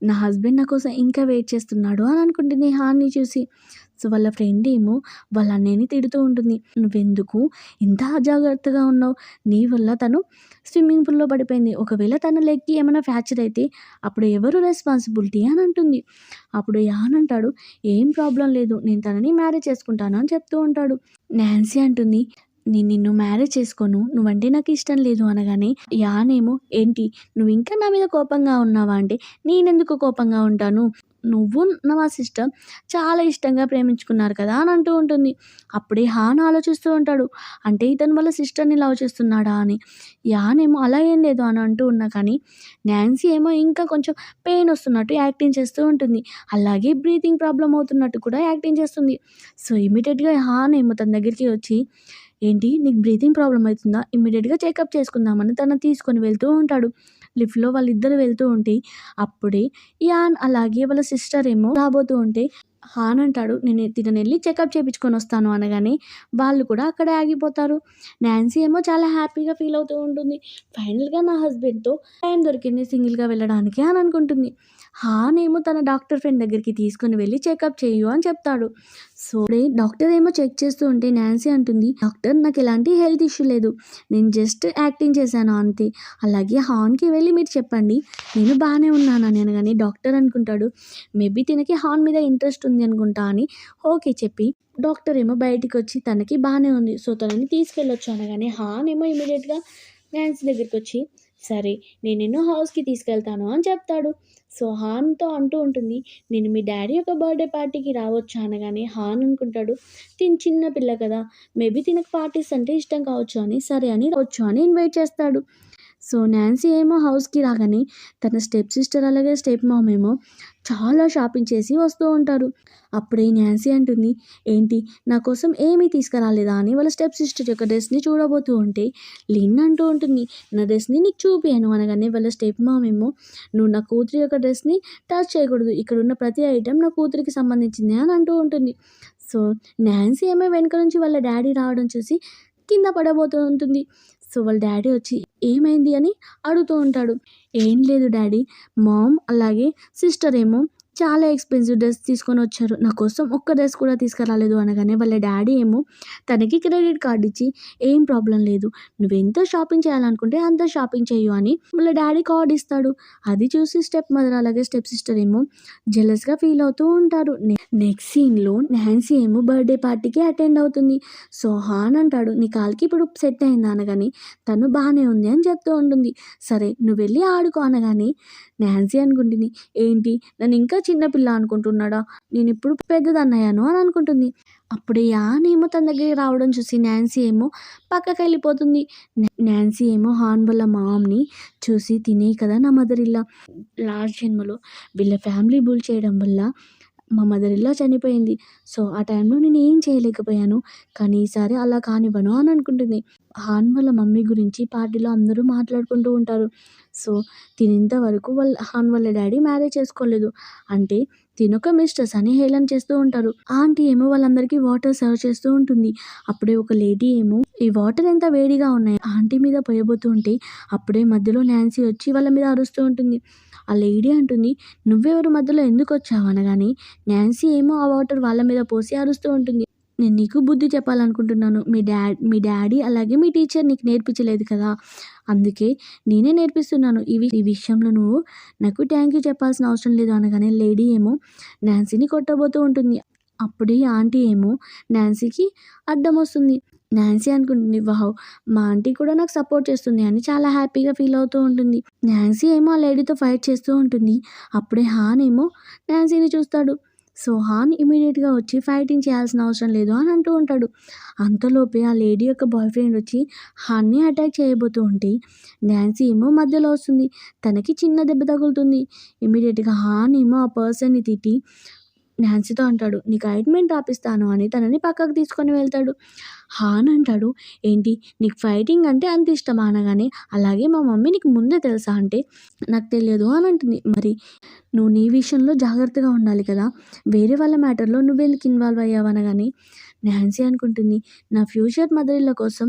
S1: నా హస్బెండ్ నా కోసం ఇంకా వెయిట్ చేస్తున్నాడు అని అనుకుంటుంది హాన్‌ని చూసి. సో, వాళ్ళ ఫ్రెండ్ ఏమో వాళ్ళ అన్నయ్యని తిడుతూ ఉంటుంది. "నువ్వెందుకు ఇంత అజాగ్రత్తగా ఉన్నావు? నీ వల్ల తను స్విమ్మింగ్ పూల్‌లో పడిపోయింది. ఒకవేళ తన లెగ్‌కి ఏమైనా ఫ్రాక్చర్ అయితే అప్పుడు ఎవరు రెస్పాన్సిబిలిటీ" అని అంటుంది. అప్పుడు యాన్ అంటాడు, "ఏం ప్రాబ్లం లేదు. నేను తనని మ్యారేజ్ చేసుకుంటాను" అని చెప్తూ ఉంటాడు. నాన్సీ అంటుంది, "నేను నిన్ను మ్యారేజ్ చేసుకోను. నువ్వంటే నాకు ఇష్టం లేదు" అనగానే యాన్ ఏమో, "ఏంటి నువ్వు ఇంకా నా మీద కోపంగా ఉన్నావా" అంటే, "నేనెందుకు కోపంగా ఉంటాను? నువ్వు మా సిస్టర్ చాలా ఇష్టంగా ప్రేమించుకున్నారు కదా" అని అంటూ ఉంటుంది. అప్పుడే హాన్ ఆలోచిస్తూ ఉంటాడు, అంటే ఇతను వాళ్ళ సిస్టర్‌ని లవ్ చేస్తున్నాడా అని. యాన్ ఏమో అలా ఏం లేదు అని అంటూ ఉన్నా కానీ నాన్సీ ఏమో ఇంకా కొంచెం పెయిన్ వస్తున్నట్టు యాక్టింగ్ చేస్తూ ఉంటుంది. అలాగే బ్రీతింగ్ ప్రాబ్లమ్ అవుతున్నట్టు కూడా యాక్టింగ్ చేస్తుంది. సో, ఇమ్మీడియేట్‌గా హాన్ ఏమో తన దగ్గరికి వచ్చి, "ఏంటి నీకు బ్రీతింగ్ ప్రాబ్లమ్ అవుతుందా? ఇమ్మీడియేట్‌గా చెకప్ చేసుకుందామని" తనని తీసుకొని వెళ్తూ ఉంటాడు. లిఫ్ట్‌లో వాళ్ళిద్దరూ వెళ్తూ ఉంటే అప్పుడే యాన్ అలాగే వాళ్ళ సిస్టర్ ఏమో రాబోతూ ఉంటే హాన్ అంటాడు, "నేను తిననెళ్ళి చెకప్ చేపించుకొనొస్తాను" అనగానే వాళ్ళు కూడా అక్కడే ఆగిపోతారు. నాన్సీ ఏమో చాలా హ్యాపీగా ఫీల్ అవుతూ ఉంటుంది. ఫైనల్‌గా నా హస్బెండ్‌తో టైం దొరికింది సింగిల్‌గా వెళ్ళడానికి అని అనుకుంటుంది. హాన్ ఏమో తన డాక్టర్ ఫ్రెండ్ దగ్గరికి తీసుకొని వెళ్ళి చెకప్ చెయ్యు అని చెప్తాడు. సో, డాక్టర్ ఏమో చెక్ చేస్తూ ఉంటే నాన్సీ అంటుంది, "డాక్టర్ నాకు ఎలాంటి హెల్త్ ఇష్యూ లేదు. నేను జస్ట్ యాక్టింగ్ చేశాను అంతే. అలాగే హాన్‌కి వెళ్ళి మీరు చెప్పండి నేను బానే ఉన్నాను" అని అనగానే డాక్టర్ అనుకుంటాడు, మేబీ తినకి హాన్ మీద ఇంట్రెస్ట్ ఉంది అనుకుంటా అని ఓకే చెప్పి డాక్టర్ ఏమో బయటికొచ్చి తనకి బానే ఉంది. సో, తనని తీసుకెళ్ళొచ్చు అనగానే హాన్ ఏమో ఇమ్మీడియేట్‌గా నాన్సీ దగ్గరికొచ్చి, "సరే నేను నిన్ను హౌస్‌కి తీసుకెళ్తాను" అని చెప్తాడు. సో, హాన్‌తో అంటూ ఉంటుంది, "నేను మీ డ్యాడీ యొక్క బర్త్‌డే పార్టీకి రావచ్చా?" అనగానే హాన్ అనుకుంటాడు, తిను చిన్న పిల్ల కదా! మేబీ తినకు పార్టీస్ అంటే ఇష్టం కావచ్చు అని, సరే అని రావచ్చు అని ఇన్వైట్ చేస్తాడు. సో, నాన్సీ ఏమో హౌస్‌కి రాగానే తన స్టెప్ సిస్టర్ అలాగే స్టెప్ మామ్ ఏమో చాలా షాపింగ్ చేసి వస్తూ ఉంటారు. అప్పుడే నాన్సీ అంటుంది, "ఏంటి నా కోసం ఏమీ తీసుకురాలేదా?" అని వాళ్ళ స్టెప్ సిస్టర్ యొక్క డ్రెస్‌ని చూడబోతూ ఉంటే లిన్ అంటూ ఉంటుంది, "నా డ్రెస్‌ని నీకు చూపియను" అనగానే వాళ్ళ స్టెప్ మామ్ ఏమో, "నువ్వు నా కూతురి యొక్క డ్రెస్‌ని టచ్ చేయకూడదు. ఇక్కడున్న ప్రతి ఐటెమ్ నా కూతురికి సంబంధించిందే" అని అంటూ ఉంటుంది. సో, నాన్సీ ఏమో వెనక నుంచి వాళ్ళ డ్యాడీ రావడం చూసి కింద పడబోతూ ఉంటుంది. సో, వాళ్ళ డ్యాడీ వచ్చి ఏమైంది అని అడుగుతూ ఉంటాడు. "ఏం లేదు డ్యాడీ, మామ్ అలాగే సిస్టర్ ఏమో చాలా ఎక్స్‌పెన్సివ్ డ్రెస్ తీసుకొనొచ్చారు. నా కోసం ఒక్క డ్రెస్ కూడా తీసుకురాలేదు" అనగానే వాళ్ళ డ్యాడీ ఏమో తనకి క్రెడిట్ కార్డ్ ఇచ్చి, "ఏం ప్రాబ్లమ్ లేదు. నువ్వెంత షాపింగ్ చేయాలనుకుంటే అంత షాపింగ్ చెయ్యు" అని వాళ్ళ డ్యాడీ కార్డ్ ఇస్తాడు. అది చూసి స్టెప్ మదర్ అలాగే స్టెప్ సిస్టర్ ఏమో జెలస్‌గా ఫీల్ అవుతూ ఉంటారు. నెక్స్ట్ సీన్‌లో నాన్సీ ఏమో బర్త్‌డే పార్టీకి అటెండ్ అవుతుంది. సో, హాన్ అంటాడు, "నీ కాలికి ఇప్పుడు సెట్ అయిందా?" అనగానే తను బానే ఉంది అని చెప్తూ ఉంటుంది. "సరే నువ్వెళ్ళి ఆడుకో" అనగానే నాన్సీ అనుకుంటుంది, ఏంటి నన్ను ఇంకా చిన్న పిల్ల అనుకుంటున్నాడా? నేనిప్పుడు పెద్దదాన్నయ్యాను అని అనుకుంటుంది. అప్పుడే యాన్ ఏమో తన దగ్గరికి రావడం చూసి నాన్సీ ఏమో పక్కకెళ్ళిపోతుంది. నాన్సీ ఏమో హాన్ వాళ్ళ మామ్‌ని చూసి, "తినే కదా నా మదర్ ఇల్లా. లాస్ట్ జన్మలో వీళ్ళ ఫ్యామిలీ బుల్ చేయడం వల్ల మా మదర్ ఇల్లా చనిపోయింది. సో, ఆ టైంలో నేనేం చేయలేకపోయాను. కానీ ఈసారి అలా కానివ్వను" అని అనుకుంటుంది. హాన్ వాళ్ళ మమ్మీ గురించి పార్టీలో అందరూ మాట్లాడుకుంటూ ఉంటారు. సో, తినింతవరకు హాన్ వాళ్ళ డ్యాడీ మ్యారేజ్ చేసుకోలేదు. అంటే తినొక మిస్టర్స్ అని హేళన చేస్తూ ఉంటారు. ఆంటీ ఏమో వాళ్ళందరికీ వాటర్ సర్వ్ చేస్తూ ఉంటుంది. అప్పుడే ఒక లేడీ ఏమో, "ఈ వాటర్ ఎంత వేడిగా ఉన్నాయి" ఆంటీ మీద పోయబోతూ ఉంటే అప్పుడే మధ్యలో నాన్సీ వచ్చి వాళ్ళ మీద అరుస్తూ ఉంటుంది. ఆ లేడీ అంటుంది, "నువ్వెవరు మధ్యలో ఎందుకొచ్చావు?" అనగానే నాన్సీ ఏమో ఆ వాటర్ వాళ్ళ మీద పోసి అరుస్తూ ఉంటుంది. "నేను నీకు బుద్ధి చెప్పాలనుకుంటున్నాను. మీ డాడీ అలాగే మీ టీచర్ నీకు నేర్పించలేదు కదా! అందుకే నేనే నేర్పిస్తున్నాను. ఈ విషయంలో నువ్వు నాకు థ్యాంక్ యూ చెప్పాల్సిన అవసరం లేదు" అనగానే లేడీ ఏమో నాన్సీని కొట్టబోతూ ఉంటుంది. అప్పుడే ఆంటీ ఏమో నాన్సీకి అడ్డమొస్తుంది. నాన్సీ అనుకుంటుంది, వావ్! మా ఆంటీ కూడా నాకు సపోర్ట్ చేస్తుంది అని చాలా హ్యాపీగా ఫీల్ అవుతూ ఉంటుంది. నాన్సీ ఏమో ఆ లేడీతో ఫైట్ చేస్తూ ఉంటుంది. అప్పుడే హాన్ ఏమో నాన్సీని చూస్తాడు. సో, హాన్ ఇమ్మీడియేట్‌గా వచ్చి ఫైటింగ్ చేయాల్సిన అవసరం లేదు అని అంటూ ఉంటాడు. అంతలోపే ఆ లేడీ యొక్క బాయ్ ఫ్రెండ్ వచ్చి హాన్‌ని అటాక్ చేయబోతూ ఉంటే నాన్సీ ఏమో మధ్యలో వస్తుంది. తనకి చిన్న దెబ్బ తగులుతుంది. ఇమ్మీడియేట్‌గా హాన్ ఏమో ఆ పర్సన్‌ని తిట్టి నాన్సీతో అంటాడు, "నీకు ఆయింట్‌మెంట్ రాపిస్తాను" అని తనని పక్కకు తీసుకొని వెళ్తాడు. హాన్ అంటాడు, "ఏంటి నీకు ఫైటింగ్ అంటే అంత ఇష్టమా?" అనగానే, "అలాగే మా మమ్మీ నీకు ముందే తెలుసా?" అంటే, "నాకు తెలియదు" అని అంటుంది. "మరి నువ్వు నీ విషయంలో జాగ్రత్తగా ఉండాలి కదా! వేరే వాళ్ళ మ్యాటర్‌లో నువ్వెందుకు ఇన్వాల్వ్ అయ్యావు?" అనగానే నాన్సీ అనుకుంటుంది, "నా ఫ్యూచర్ మదర్ ఇన్ లా కోసం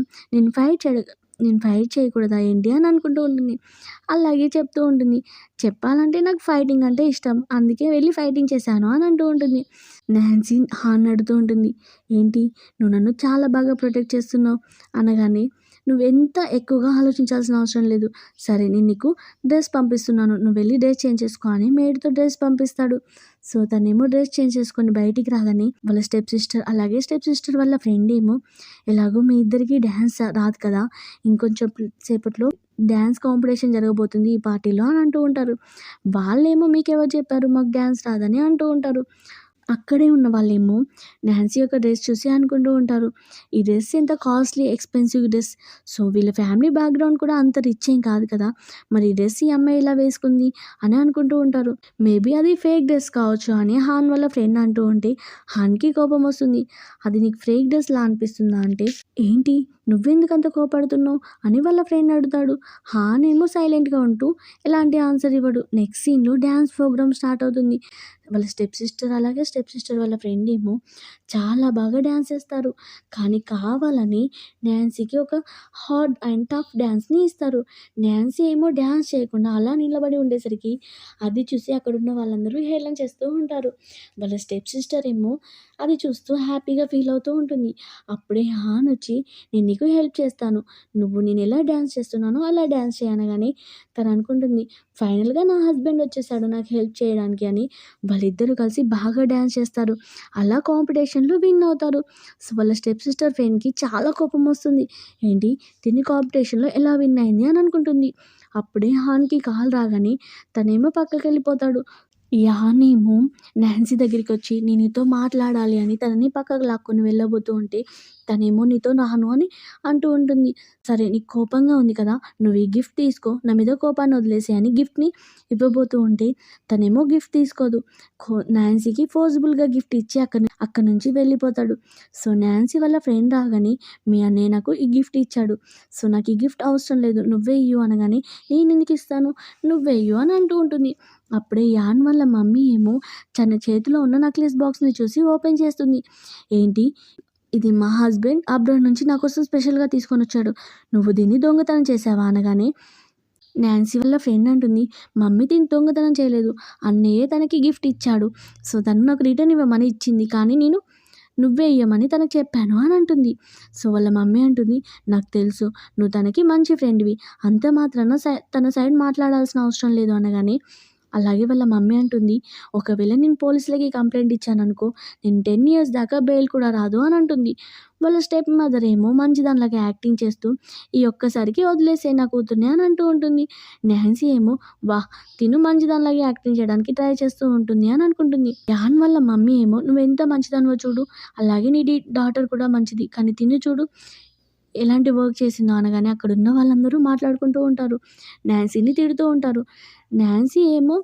S1: నేను ఫైట్ చేయకూడదా ఏంటి?" అని అనుకుంటూ ఉంటుంది. అలాగే చెప్తూ ఉంటుంది. "చెప్పాలంటే నాకు ఫైటింగ్ అంటే ఇష్టం. అందుకే వెళ్లి ఫైటింగ్ చేశాను" అని అంటూ ఉంటుంది. నాన్సీ హాన్ అడుగుతూ ఉంటుంది, "ఏంటి నువ్వు నన్ను చాలా బాగా ప్రొటెక్ట్ చేస్తున్నావు" అనగానే, "నువ్వెంత ఎక్కువగా ఆలోచించాల్సిన అవసరం లేదు. సరే నేను నీకు డ్రెస్ పంపిస్తున్నాను. నువ్వు వెళ్లి డ్రెస్ చేంజ్ చేసుకో" అని మేడ్‌తో డ్రెస్ పంపిస్తాడు. సో, తనేమో డ్రెస్ చేంజ్ చేసుకొని బయటికి రాగానే వాళ్ళ స్టెప్ సిస్టర్ అలాగే స్టెప్ సిస్టర్ వాళ్ళ ఫ్రెండ్ ఏమో, "ఎలాగో మీ ఇద్దరికీ డాన్స్ రాదు కదా! ఇంకొంచెం సేపట్లో డాన్స్ కాంపిటీషన్ జరగబోతుంది ఈ పార్టీలో" అని అంటూ ఉంటారు. వాళ్ళేమో, "మీకెవరు చెప్పారు మాకు డాన్స్ రాదని" అంటూ ఉంటారు. అక్కడే ఉన్న వాళ్ళేమో నాన్సీ యొక్క డ్రెస్ చూసి అనుకుంటూ ఉంటారు, "ఈ డ్రెస్ ఎంత కాస్ట్‌లీ, ఎక్స్‌పెన్సివ్ డ్రెస్. సో, వీళ్ళ ఫ్యామిలీ బ్యాక్‌గ్రౌండ్ కూడా అంత రిచ్ ఏం కాదు కదా! మరి ఈ డ్రెస్ ఈ అమ్మాయి ఎలా వేసుకుంది" అని అనుకుంటూ ఉంటారు. మేబీ అది ఫేక్ డ్రెస్ కావచ్చు అని హాన్ వాళ్ళ ఫ్రెండ్ అంటూ ఉంటే హాన్‌కి కోపం వస్తుంది. "అది నీకు ఫేక్ డ్రెస్‌లా అనిపిస్తుందా?" అంటే, "ఏంటి నువ్వెందుకంత కోపడుతున్నావు?" అని వాళ్ళ ఫ్రెండ్ అడుగుతాడు. హాన్ ఏమో సైలెంట్‌గా ఉంటూ ఎలాంటి ఆన్సర్ ఇవ్వడు. నెక్స్ట్ సీన్‌లో డాన్స్ ప్రోగ్రామ్ స్టార్ట్ అవుతుంది. వాళ్ళ స్టెప్ సిస్టర్ వాళ్ళ ఫ్రెండ్ ఏమో చాలా బాగా డాన్స్ చేస్తారు. కానీ కావాలని నాన్సీకి ఒక హార్డ్ అండ్ టఫ్ డాన్స్‌ని ఇస్తారు. నాన్సీ ఏమో డాన్స్ చేయకుండా అలా నిలబడి ఉండేసరికి అది చూసి అక్కడున్న వాళ్ళందరూ హేళన చేస్తూ ఉంటారు. వాళ్ళ స్టెప్ సిస్టర్ ఏమో అది చూస్తూ హ్యాపీగా ఫీల్ అవుతూ ఉంటుంది. అప్పుడే హాన్ వచ్చి నేను నీకు హెల్ప్ చేస్తాను. నేను ఎలా డాన్స్ చేస్తున్నానో అలా డాన్స్ చెయ్ అనగానే తను అనుకుంటుంది ఫైనల్‌గా నా హస్బెండ్ వచ్చేసాడు నాకు హెల్ప్ చేయడానికి అని. వాళ్ళిద్దరూ కలిసి బాగా డాన్స్ చేస్తారు. అలా కాంపిటీషన్‌లో విన్ అవుతారు. సో, వాళ్ళ స్టెప్ సిస్టర్ ఫ్రెండ్‌కి చాలా కోపమొస్తుంది. ఏంటి తిని కాంపిటీషన్‌లో ఎలా విన్ అయింది అని అనుకుంటుంది. అప్పుడే హాన్‌కి కాల్ రాగానే తనేమో పక్కకెళ్ళిపోతాడు. యానేమో నాన్సీ దగ్గరికొచ్చి నేను నీతో మాట్లాడాలి అని తనని పక్కకు లాక్కొని వెళ్ళబోతూ ఉంటే, తనేమో నీతో రాను అని అంటూ ఉంటుంది. సరే నీకు కోపంగా ఉంది కదా! నువ్వు ఈ గిఫ్ట్ తీసుకో. నా మీద కోపాన్ని వదిలేసేయ్ అని గిఫ్ట్‌ని ఇవ్వబోతూ ఉంటే, తనేమో గిఫ్ట్ తీసుకోదు. నాన్సీకి ఫోర్స్‌బుల్‌గా గిఫ్ట్ ఇచ్చి అక్కడి నుంచి వెళ్ళిపోతాడు. సో, నాన్సీ వాళ్ళ ఫ్రెండ్ రాగానే మీ అన్నయ్య నాకు ఈ గిఫ్ట్ ఇచ్చాడు. సో, నాకు ఈ గిఫ్ట్ అవసరం లేదు. నువ్వే ఇయ్యి అనగానే నేనెందుకు ఇస్తాను? నువ్వే ఇయ్యి అని అంటూ ఉంటుంది. అప్పుడే యాన్ వాళ్ళ మమ్మీ ఏమో తన చేతిలో ఉన్న నక్లెస్ బాక్స్‌ని చూసి ఓపెన్ చేస్తుంది. ఏంటి ఇది మా హస్బెండ్ అబ్రాడ్ నుంచి నా కోసం స్పెషల్‌గా తీసుకొనొచ్చాడు. నువ్వు దీన్ని దొంగతనం చేశావా అనగానే నాన్సీ వాళ్ళ ఫ్రెండ్ అంటుంది, మమ్మీ దీన్ని దొంగతనం చేయలేదు. అన్నయ్యే తనకి గిఫ్ట్ ఇచ్చాడు. సో, తను నాకు రిటర్న్ ఇవ్వమని ఇచ్చింది. కానీ నేను నువ్వే ఇయ్యమని తనకు చెప్పాను అని అంటుంది. సో, వాళ్ళ మమ్మీ అంటుంది, నాకు తెలుసు నువ్వు తనకి మంచి ఫ్రెండ్‌వి. అంత మాత్రాన తన సైడ్ మాట్లాడాల్సిన అవసరం లేదు అనగానే అలాగే వాళ్ళ మమ్మీ అంటుంది, ఒకవేళ నేను పోలీసులకి కంప్లెయింట్ ఇచ్చాననుకో, నేను 10 ఇయర్స్ దాకా బెయిల్ కూడా రాదు అని అంటుంది. వాళ్ళ స్టెప్ మదర్ ఏమో మంచిదానిలాగా యాక్టింగ్ చేస్తూ, ఈ ఒక్కసారికి వదిలేసేయ్ నా కూతుర్ని అని అంటూ ఉంటుంది. నాన్సీ ఏమో వాహ్! తిను మంచిదానిలాగా యాక్టింగ్ చేయడానికి ట్రై చేస్తూ ఉంటుంది అని అనుకుంటుంది. యాన్ వాళ్ళ మమ్మీ ఏమో నువ్వెంత మంచిదానివో చూడు, అలాగే నీ డాటర్ కూడా మంచిది. కానీ తిను చూడు ఎలాంటి వర్క్ చేసిందో అనగానే అక్కడున్న వాళ్ళందరూ మాట్లాడుకుంటూ ఉంటారు. నాన్సీని తిడుతూ ఉంటారు. నాన్సీ ఏమో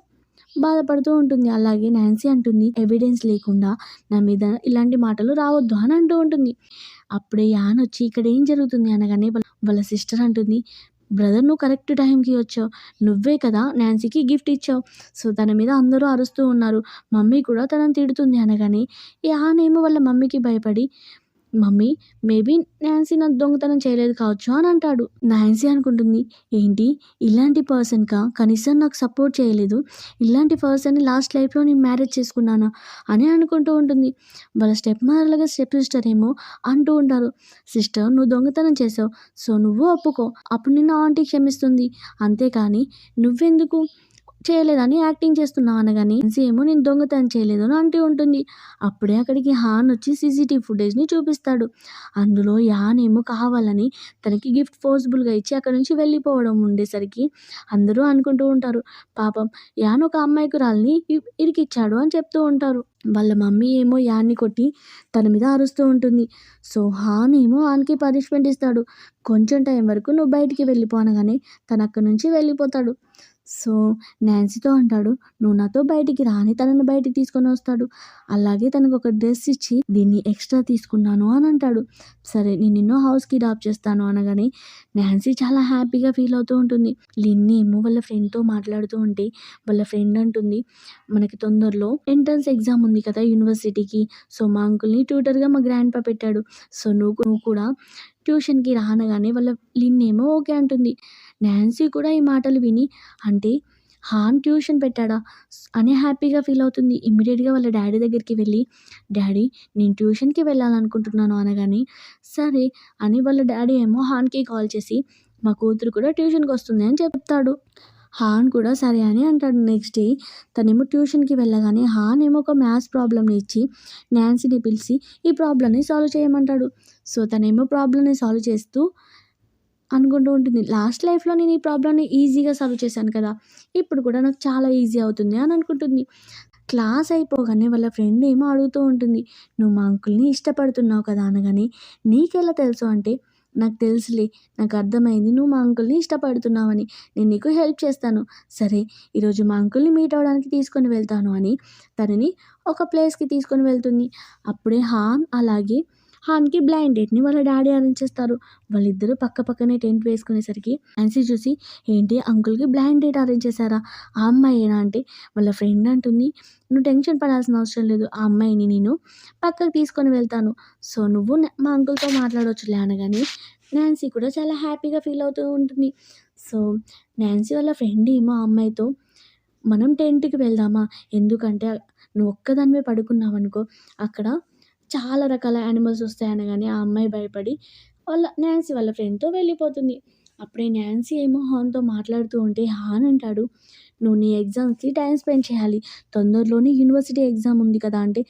S1: బాధపడుతూ ఉంటుంది. అలాగే నాన్సీ అంటుంది, ఎవిడెన్స్ లేకుండా నా మీద ఇలాంటి మాటలు రావద్దు అని అంటూ ఉంటుంది. అప్పుడే యాన్ వచ్చి ఇక్కడ ఏం జరుగుతుంది అనగానే వాళ్ళ సిస్టర్ అంటుంది, బ్రదర్ నువ్వు కరెక్ట్ టైంకి వచ్చావు. నువ్వే కదా నాన్సీకి గిఫ్ట్ ఇచ్చావు. సో, తన మీద అందరూ అరుస్తూ ఉన్నారు. మమ్మీ కూడా తనని తిడుతుంది అనగానే యాన్ ఏమో వాళ్ళ మమ్మీకి భయపడి మమ్మీ మేబీ నాన్సీ నాకు దొంగతనం చేయలేదు కావచ్చు అని అంటాడు. నాన్సీ అనుకుంటుంది ఏంటి ఇలాంటి పర్సన్‌కా కనీసం నాకు సపోర్ట్ చేయలేదు. ఇలాంటి పర్సన్‌ని లాస్ట్ లైఫ్‌లో నేను మ్యారేజ్ చేసుకున్నానా అని అనుకుంటూ ఉంటుంది. వాళ్ళ స్టెప్ మదర్‌లాగా స్టెప్ సిస్టర్ ఏమో అంటూ ఉంటారు. సిస్టర్ నువ్వు దొంగతనం చేసావు. సో, నువ్వు ఒప్పుకో. అప్పుడు నిన్ను ఆంటీ క్షమిస్తుంది. అంతేకానీ నువ్వెందుకు చేయలేదని యాక్టింగ్ చేస్తున్నావు అనగానే నాన్సీ ఏమో నేను దొంగతనం చేయలేదు అని అంటూ ఉంటుంది. అప్పుడే అక్కడికి హాన్ వచ్చి సీసీటీవీ ఫుటేజ్‌ని చూపిస్తాడు. అందులో యాన్ ఏమో కావాలని తనకి గిఫ్ట్ ఫోర్స్‌బుల్‌గా ఇచ్చి అక్కడి నుంచి వెళ్ళిపోవడం ఉండేసరికి అందరూ అనుకుంటూ ఉంటారు. పాపం యాన్ ఒక అమాయకురాలిని ఇరికిచ్చాడు అని చెప్తూ ఉంటారు. వాళ్ళ మమ్మీ ఏమో యాన్‌ని కొట్టి తన మీద అరుస్తూ ఉంటుంది. సో, హాన్ ఏమో హాన్‌కి పనిష్మెంట్ ఇస్తాడు. కొంచెం టైం వరకు నువ్వు బయటికి వెళ్ళిపో అనగానే తను అక్కడి నుంచి వెళ్ళిపోతాడు. సో, నాన్సీతో అంటాడు, "నువ్వు నాతో బయటికి రా" అని తనని బయటికి తీసుకొనొస్తాడు. అలాగే తనకొక డ్రెస్ ఇచ్చి, "దీన్ని ఎక్స్‌ట్రా తీసుకున్నాను" అని అంటాడు. "సరే నేను నిన్ను హౌస్‌కి డ్రాప్ చేస్తాను" అనగానే నాన్సీ చాలా హ్యాపీగా ఫీల్ అవుతూ ఉంటుంది. లిన్నీ ఏమో వాళ్ళ ఫ్రెండ్‌తో మాట్లాడుతూ ఉంటే, వాళ్ళ ఫ్రెండ్ అంటుంది, "మనకి తొందరలో ఎంట్రన్స్ ఎగ్జామ్ ఉంది కదా యూనివర్సిటీకి. సో, మా అంకుల్‌ని ట్యూటర్‌గా మా గ్రాండ్‌పా పెట్టాడు. సో, నువ్వు కూడా ట్యూషన్‌కి రా" అనగానే లిన్ ఏమో ఓకే అంటుంది. నాన్సీ కూడా ఈ మాటలు విని అంటే హాన్ ట్యూషన్ పెట్టాడా అని హ్యాపీగా ఫీల్ అవుతుంది. ఇమ్మీడియేట్‌గా వాళ్ళ డ్యాడీ దగ్గరికి వెళ్ళి, డ్యాడీ నేను ట్యూషన్‌కి వెళ్ళాలనుకుంటున్నాను అనగానే, సరే అని వాళ్ళ డ్యాడీ ఏమో హాన్‌కి కాల్ చేసి, మా కూతురు కూడా ట్యూషన్‌కి వస్తుంది అని చెప్తాడు. హాన్ కూడా సరే అని అంటాడు. నెక్స్ట్ డే తనేమో ట్యూషన్‌కి వెళ్ళగానే హాన్ ఏమో ఒక మ్యాథ్స్ ప్రాబ్లమ్‌ని ఇచ్చి నాన్సీని పిలిచి ఈ ప్రాబ్లమ్‌ని సాల్వ్ చేయమంటాడు. సో, తనేమో ప్రాబ్లమ్‌ని సాల్వ్ చేస్తూ అనుకుంటూ ఉంటుంది. లాస్ట్ లైఫ్‌లో నేను ఈ ప్రాబ్లమ్‌ని ఈజీగా సాల్వ్ చేశాను కదా! ఇప్పుడు కూడా నాకు చాలా ఈజీ అవుతుంది అని అనుకుంటుంది. క్లాస్ అయిపోగానే వాళ్ళ ఫ్రెండ్ ఏమో అడుగుతూ ఉంటుంది. "నువ్వు మా అంకుల్‌ని ఇష్టపడుతున్నావు కదా!" అనగానే, "నీకెలా తెలుసు?" అంటే, "నాకు తెలుసులే. నాకు అర్థమైంది నువ్వు మా అంకుల్‌ని ఇష్టపడుతున్నావని. నేను నీకు హెల్ప్ చేస్తాను. సరే ఈరోజు మా అంకుల్‌ని మీట్ అవ్వడానికి తీసుకొని వెళ్తాను" అని తనని ఒక ప్లేస్‌కి తీసుకొని వెళ్తుంది. అప్పుడే హాన్ అలాగే హాన్‌కి బ్లైండ్ డేట్‌ని వాళ్ళ డ్యాడీ అరేంజ్ చేస్తారు. వాళ్ళిద్దరూ పక్క పక్కనే టెంట్ వేసుకునేసరికి నాన్సీ చూసి, "ఏంటి అంకుల్‌కి బ్లైండ్ డేట్ అరేంజ్ చేశారా? ఆ అమ్మాయేనా?" అంటే వాళ్ళ ఫ్రెండ్ అంటుంది, "నువ్వు టెన్షన్ పడాల్సిన అవసరం లేదు. ఆ అమ్మాయిని నేను పక్కకు తీసుకొని వెళ్తాను. సో, నువ్వు మా అంకుల్‌తో మాట్లాడొచ్చులే" అనగానే నాన్సీ కూడా చాలా హ్యాపీగా ఫీల్ అవుతూ ఉంటుంది. సో, నాన్సీ వాళ్ళ ఫ్రెండ్ ఏమో ఆ అమ్మాయితో, "మనం టెంట్‌కి వెళ్దామా? ఎందుకంటే నువ్వు ఒక్కదానివే పడుకున్నావనుకో అక్కడ చాలా రకాల యానిమల్స్ వస్తాయి" అనగానే ఆ అమ్మాయి భయపడి నాన్సీ వాళ్ళ ఫ్రెండ్‌తో వెళ్ళిపోతుంది. అప్పుడే నాన్సీ ఏమో హాన్‌తో మాట్లాడుతూ ఉంటే హాన్ అంటాడు, "నువ్వు నీ ఎగ్జామ్స్‌కి టైమ్ స్పెండ్ చేయాలి. తొందరలోనే యూనివర్సిటీ ఎగ్జామ్ ఉంది కదా!" అంటే,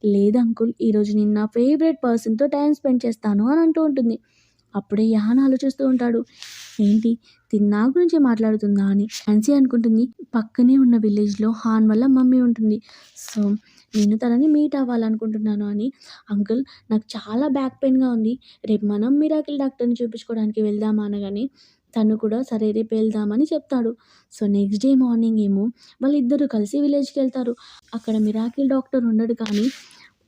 S1: "లేదు అంకుల్ ఈరోజు నేను నా ఫేవరెట్ పర్సన్‌తో టైమ్ స్పెండ్ చేస్తాను" అని అంటూ ఉంటుంది. అప్పుడే యాన్ ఆలోచిస్తూ ఉంటాడు. ఏంటి తిను నా గురించే మాట్లాడుతుందా అని. నాన్సీ అనుకుంటుంది పక్కనే ఉన్న విలేజ్‌లో హాన్ వాళ్ళ మమ్మీ ఉంటుంది. సో, నేను తనని మీట్ అవ్వాలనుకుంటున్నాను అని. అంకుల్ నాకు చాలా బ్యాక్ పెయిన్‌గా ఉంది. రేపు మనం మిరాకిల్ డాక్టర్‌ని చూపించుకోవడానికి వెళ్దామా అనగానే తను కూడా సరే రేపు వెళ్దామని చెప్తాడు. సో, నెక్స్ట్ డే మార్నింగ్ ఏమో వాళ్ళిద్దరూ కలిసి విలేజ్‌కెళ్తారు. అక్కడ మిరాకిల్ డాక్టర్ ఉండడు కానీ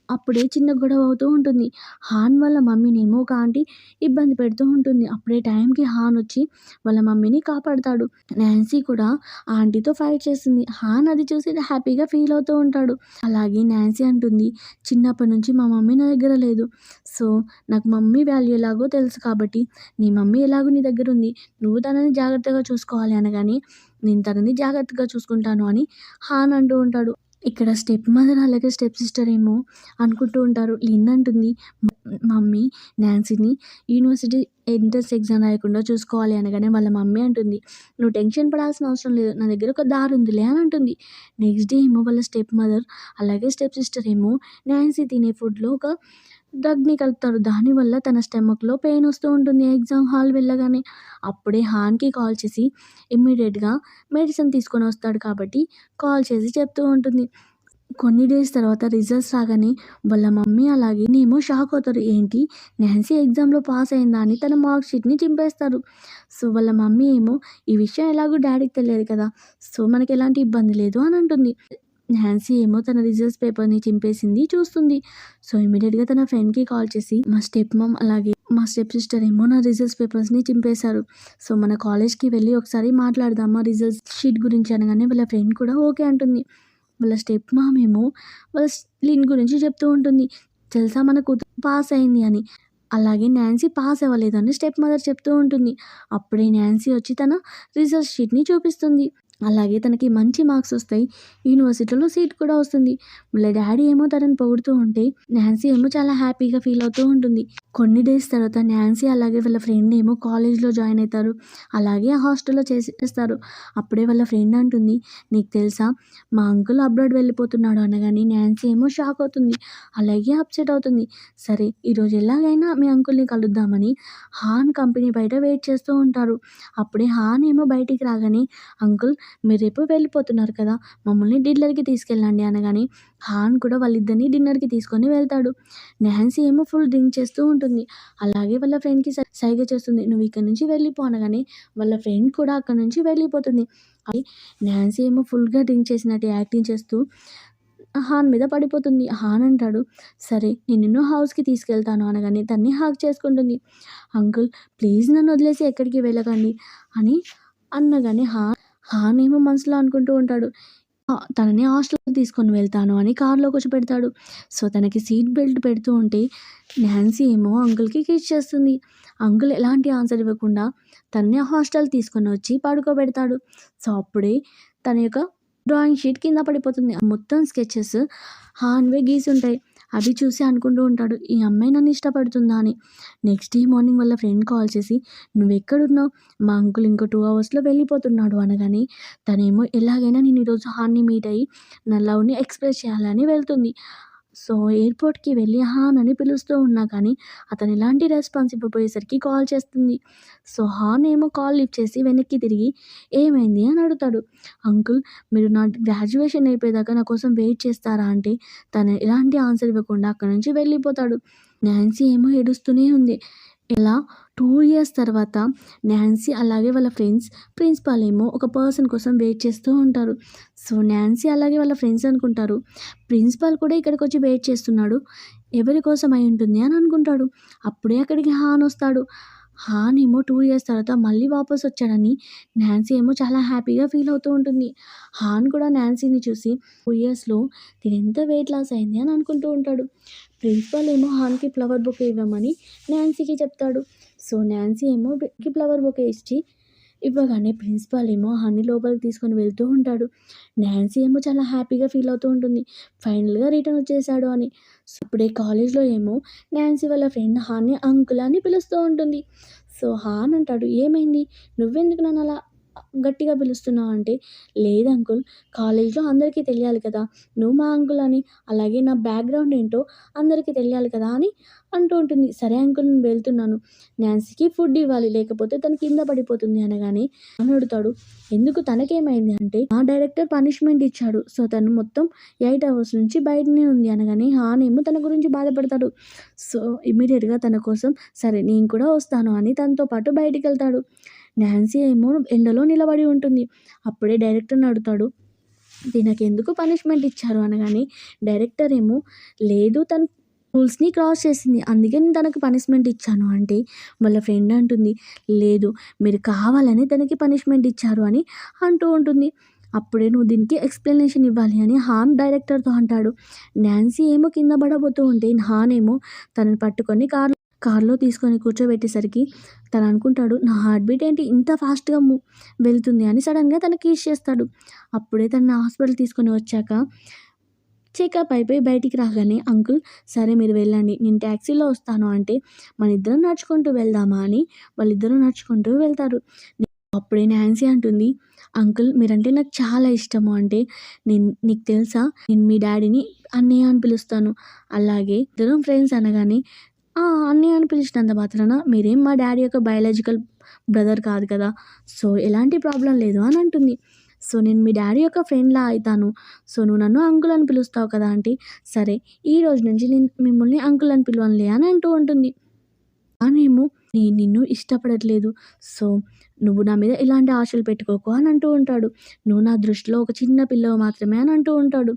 S1: అప్పుడే చిన్న గొడవ అవుతూ ఉంటుంది. హాన్ వాళ్ళ మమ్మీనేమో ఒక ఆంటీ ఇబ్బంది పెడుతూ ఉంటుంది. అప్పుడే టైంకి హాన్ వచ్చి వాళ్ళ మమ్మీని కాపాడతాడు. నాన్సీ కూడా ఆ ఆంటీతో ఫైట్ చేస్తుంది. హాన్ అది చూసి హ్యాపీగా ఫీల్ అవుతూ ఉంటాడు. అలాగే నాన్సీ అంటుంది, "చిన్నప్పటి నుంచి మా మమ్మీ నా దగ్గర లేదు. సో, నాకు మమ్మీ వాల్యూ ఎలాగో తెలుసు కాబట్టి నీ మమ్మీ ఎలాగో నీ దగ్గర ఉంది. నువ్వు తనని జాగ్రత్తగా చూసుకోవాలి" అనగానే, "నేను తనని జాగ్రత్తగా చూసుకుంటాను" అని హాన్ అంటూ ఉంటాడు. ఇక్కడ స్టెప్ మదర్ అలాగే స్టెప్ సిస్టర్ ఏమో అనుకుంటూ ఉంటారు. లిన్ అంటుంది, మమ్మీ నాన్సీని యూనివర్సిటీ ఎంట్రన్స్ ఎగ్జామ్ రాయకుండా చూసుకోవాలి" అనగానే వాళ్ళ మమ్మీ అంటుంది, "నువ్వు టెన్షన్ పడాల్సిన అవసరం లేదు. నా దగ్గర ఒక దారి ఉందిలే" అని అంటుంది. నెక్స్ట్ డే ఏమో వాళ్ళ స్టెప్ మదర్ అలాగే స్టెప్ సిస్టర్ ఏమో నాన్సీ తినే ఫుడ్‌లో ఒక డ్రగ్‌ని కలుపుతారు. దానివల్ల తన స్టమక్‌లో పెయిన్ వస్తూ ఉంటుంది ఎగ్జామ్ హాల్ వెళ్ళగానే. అప్పుడే హాన్‌కి కాల్ చేసి ఇమ్మీడియేట్‌గా మెడిసిన్ తీసుకొనొస్తాడు కాబట్టి కాల్ చేసి చెప్తూ ఉంటుంది. కొన్ని డేస్ తర్వాత రిజల్ట్స్ రాగానే వాళ్ళ మమ్మీ అలాగే నేమో షాక్ అవుతారు. ఏంటి నాన్సీ ఎగ్జామ్‌లో పాస్ అయిందా అని తన మార్క్ షీట్‌ని చింపేస్తారు. సో, వాళ్ళ మమ్మీ ఏమో, "ఈ విషయం ఎలాగో డ్యాడీకి తెలియదు కదా! సో, మనకెలాంటి ఇబ్బంది లేదు" అని అంటుంది. నాన్సీ ఏమో తన రిజల్ట్స్ పేపర్‌ని చింపేసింది చూస్తుంది. సో, ఇమ్మీడియేట్‌గా తన ఫ్రెండ్‌కి కాల్ చేసి, "మా స్టెప్ మామ్ అలాగే మా స్టెప్ సిస్టర్ ఏమో నా రిజల్ట్స్ పేపర్స్‌ని చింపేశారు. సో, మన కాలేజ్‌కి వెళ్ళి ఒకసారి మాట్లాడదామా రిజల్ట్స్ షీట్ గురించి" అనగానే వాళ్ళ ఫ్రెండ్ కూడా ఓకే అంటుంది. వాళ్ళ స్టెప్ మామ్ ఏమో వాళ్ళ లిన్ గురించి చెప్తూ ఉంటుంది. "తెలుసా మన కూతురు పాస్ అయింది" అని. అలాగే నాన్సీ పాస్ అవ్వలేదని స్టెప్ మదర్ చెప్తూ ఉంటుంది. అప్పుడే నాన్సీ వచ్చి తన రిజల్ట్ షీట్‌ని చూపిస్తుంది. అలాగే తనకి మంచి మార్క్స్ వస్తాయి. యూనివర్సిటీలో సీట్ కూడా వస్తుంది. వాళ్ళ డ్యాడీ ఏమో తనని పొగుడుతూ ఉంటే నాన్సీ ఏమో చాలా హ్యాపీగా ఫీల్ అవుతూ ఉంటుంది. కొన్ని డేస్ తర్వాత నాన్సీ అలాగే వాళ్ళ ఫ్రెండ్ ఏమో కాలేజ్‌లో జాయిన్ అవుతారు. అలాగే హాస్టల్‌లో చేసేస్తారు. అప్పుడే వాళ్ళ ఫ్రెండ్ అంటుంది, "నీకు తెలుసా మా అంకుల్ అబ్రాడ్ వెళ్ళిపోతున్నాడు" అనగానే నాన్సీ ఏమో షాక్ అవుతుంది. అలాగే అప్సెట్ అవుతుంది. సరే ఈరోజు ఎలాగైనా మీ అంకుల్‌ని కలుద్దామని హాన్ కంపెనీ బయట వెయిట్ చేస్తూ ఉంటారు. అప్పుడే హాన్ ఏమో బయటికి రాగానే, "అంకుల్ మీరు రేపు వెళ్ళిపోతున్నారు కదా! మమ్మల్ని డిన్నర్‌కి తీసుకెళ్ళండి" అనగానే హాన్ కూడా వాళ్ళిద్దరిని డిన్నర్‌కి తీసుకొని వెళ్తాడు. నాన్సీ ఏమో ఫుల్ డ్రింక్ చేస్తూ ఉంటుంది. అలాగే వాళ్ళ ఫ్రెండ్‌కి సైగ చేస్తుంది, "నువ్వు ఇక్కడి నుంచి వెళ్ళిపో" అనగానే వాళ్ళ ఫ్రెండ్ కూడా అక్కడి నుంచి వెళ్ళిపోతుంది. అది నాన్సీ ఏమో ఫుల్‌గా డ్రింక్ చేసినట్టు యాక్టింగ్ చేస్తూ హాన్ మీద పడిపోతుంది. హాన్ అంటాడు, "సరే నేను నిన్ను హౌస్‌కి తీసుకెళ్తాను" అనగానే తన్ని హగ్ చేసుకుంటుంది. "అంకుల్ ప్లీజ్ నన్ను వదిలేసి ఎక్కడికి వెళ్ళకండి" అని అనగానే హాన్ ఏమో మనసులో అనుకుంటూ ఉంటాడు. తనని హాస్టల్‌కి తీసుకొని వెళ్తాను అని కార్‌లో కూర్చోపెడతాడు. సో, తనకి సీట్ బెల్ట్ పెడుతూ ఉంటే నాన్సీ ఏమో అంకుల్‌కి కిస్ చేస్తుంది. అంకుల్ ఎలాంటి ఆన్సర్ ఇవ్వకుండా తనని హాస్టల్ తీసుకొని వచ్చి పడుకోబెడతాడు. సో, అప్పుడే తన యొక్క డ్రాయింగ్ షీట్ కింద పడిపోతుంది. ఆ మొత్తం స్కెచెస్ హాన్‌వే గీసుంటాయి. అవి చూసి అనుకుంటూ ఉంటాడు, ఈ అమ్మాయి నన్ను ఇష్టపడుతుందా అని. నెక్స్ట్ డే మార్నింగ్ వాళ్ళ ఫ్రెండ్ కాల్ చేసి, "నువ్వెక్కడున్నావు? మా అంకుల్ ఇంకో 2 అవర్స్‌లో వెళ్ళిపోతున్నాడు" అనగానే తనేమో ఎలాగైనా నేను ఈరోజు హాన్‌ని మీట్ అయ్యి నా లవ్‌ని ఎక్స్‌ప్రెస్ చేయాలని వెళ్తుంది. సో, ఎయిర్‌పోర్ట్‌కి వెళ్ళి హాన్ అని పిలుస్తూ ఉన్నా కానీ అతను ఎలాంటి రెస్పాన్స్ ఇవ్వబోయేసరికి కాల్ చేస్తుంది. సో, హాన్ ఏమో కాల్ లిఫ్ట్ చేసి వెనక్కి తిరిగి ఏమైంది అని అడుగుతాడు. "అంకుల్ మీరు నా గ్రాడ్యుయేషన్ అయిపోయేదాకా నా కోసం వెయిట్ చేస్తారా" అంటే తను ఎలాంటి ఆన్సర్ ఇవ్వకుండా అక్కడి నుంచి వెళ్ళిపోతాడు. నాన్సీ ఏమో ఏడుస్తూనే ఉంది. ఇలా 2 ఇయర్స్ తర్వాత నాన్సీ అలాగే వాళ్ళ ఫ్రెండ్స్ ప్రిన్సిపాల్ ఏమో ఒక పర్సన్ కోసం వెయిట్ చేస్తూ ఉంటారు. సో, నాన్సీ అలాగే వాళ్ళ ఫ్రెండ్స్ అనుకుంటారు, ప్రిన్సిపాల్ కూడా ఇక్కడికొచ్చి వెయిట్ చేస్తున్నాడు. ఎవరి కోసం అయి ఉంటుంది అని అనుకుంటాడు. అప్పుడే అక్కడికి హాన్ వస్తాడు. హాన్ ఏమో 2 ఇయర్స్ తర్వాత మళ్ళీ వాపస్ వచ్చాడని నాన్సీ ఏమో చాలా హ్యాపీగా ఫీల్ అవుతూ ఉంటుంది. హాన్ కూడా నాన్సీని చూసి 2 ఇయర్స్‌లో తినెంత వెయిట్ లాస్ అయింది అని అనుకుంటూ ఉంటాడు. ప్రిన్సిపల్ ఏమో హాన్‌కి ఫ్లవర్ బొకే ఇవ్వమని నాన్సీకి చెప్తాడు. సో, నాన్సీ ఏమో కి ఫ్లవర్ బొకే ఇవ్వగానే ప్రిన్సిపాల్ ఏమో హాన్‌ని లోపలికి తీసుకొని వెళ్తూ ఉంటాడు. నాన్సీ ఏమో చాలా హ్యాపీగా ఫీల్ అవుతూ ఉంటుంది. ఫైనల్‌గా రిటర్న్ వచ్చేసాడు అని. సో, అప్పుడే కాలేజ్‌లో ఏమో నాన్సీ వాళ్ళ ఫ్రెండ్ హాన్‌ని అంకుల్ అని పిలుస్తూ ఉంటుంది. సో, హాన్ అంటాడు, "ఏమైంది? నువ్వెందుకు నన్నలా గట్టిగా పిలుస్తున్నావు?" అంటే, "లేదు అంకుల్, కాలేజ్‌లో అందరికీ తెలియాలి కదా! నువ్వు మా అంకుల్ అని. అలాగే నా బ్యాక్‌గ్రౌండ్ ఏంటో అందరికీ తెలియాలి కదా!" అని అంటూ ఉంటుంది. "సరే అంకుల్, నేను వెళ్తున్నాను. నాన్సీకి ఫుడ్ ఇవ్వాలి, లేకపోతే తను కింద పడిపోతుంది" అనగానే హాన్ అడుగుతాడు, "ఎందుకు, తనకేమైంది?" అంటే, "మా డైరెక్టర్ పనిష్మెంట్ ఇచ్చాడు. సో, తను మొత్తం 8 అవర్స్ నుంచి బయటనే ఉంది" అనగానే హాన్ ఏమో తన గురించి బాధపడతాడు. సో, ఇమ్మీడియేట్‌గా తన కోసం, "సరే నేను కూడా వస్తాను" అని తనతో పాటు బయటికెళ్తాడు. నాన్సీ ఏమో ఎండలో నిలబడి ఉంటుంది. అప్పుడే డైరెక్టర్‌ని అడుగుతాడు, "తినకెందుకు పనిష్మెంట్ ఇచ్చారు?" అనగానే డైరెక్టర్ ఏమో, "లేదు, తను రూల్స్‌ని క్రాస్ చేసింది. అందుకే నేను తనకి పనిష్మెంట్ ఇచ్చాను" అంటే, వాళ్ళ ఫ్రెండ్ అంటుంది, "లేదు, మీరు కావాలనే తనకి పనిష్మెంట్ ఇచ్చారు" అని అంటూ ఉంటుంది. "అప్పుడే నువ్వు దీనికి ఎక్స్‌ప్లనేషన్ ఇవ్వాలి" అని హాన్ డైరెక్టర్‌తో అంటాడు. నాన్సీ ఏమో కింద పడబోతూ ఉంటే హాన్ ఏమో తనని పట్టుకొని కార్‌లో తీసుకొని కూర్చోబెట్టేసరికి తను అనుకుంటాడు, "నా హార్ట్ బీట్ ఏంటి ఇంత ఫాస్ట్‌గా వెళ్తుంది" అని సడెన్‌గా తను కిస్ చేస్తాడు. అప్పుడే తనని హాస్పిటల్ తీసుకొని వచ్చాక చెకప్ అయిపోయి బయటికి రాగానే, "అంకుల్, సరే మీరు వెళ్ళండి. నేను టాక్సీలో వస్తాను" అంటే, "మనిద్దరం నడుచుకుంటూ వెళ్దామా?" అని వాళ్ళిద్దరూ నడుచుకుంటూ వెళ్తారు. అప్పుడే నాన్సీ అంటుంది, "అంకుల్, మీరంటే నాకు చాలా ఇష్టము" అంటే, నీకు తెలుసా, నేను మీ డ్యాడీని అన్నయ్య అని పిలుస్తాను. అలాగే ఇద్దరం ఫ్రెండ్స్" అనగానే, "ఆ! అన్నయ్య అని పిలిచినంత మాత్రాన మీరేం మా డ్యాడీ యొక్క బయాలజికల్ బ్రదర్ కాదు కదా! సో, ఎలాంటి ప్రాబ్లమ్ లేదు" అని అంటుంది. "సో, నేను మీ డ్యాడీ యొక్క ఫ్రెండ్‌లా అయితాను. సో, నువ్వు నన్ను అంకుల్ అని పిలుస్తావు కదా!" అంటే, "సరే, ఈ రోజు నుంచి నేను మిమ్మల్ని అంకుల్ అని పిలవనులే" అని అంటూ ఉంటుంది. తానేమో, "నేను నిన్ను ఇష్టపడట్లేదు. సో, నువ్వు నా మీద ఎలాంటి ఆశలు పెట్టుకోకు" అని అంటూ ఉంటాడు. "నువ్వు నా దృష్టిలో ఒక చిన్న పిల్లవు మాత్రమే" అని అంటూ ఉంటాడు.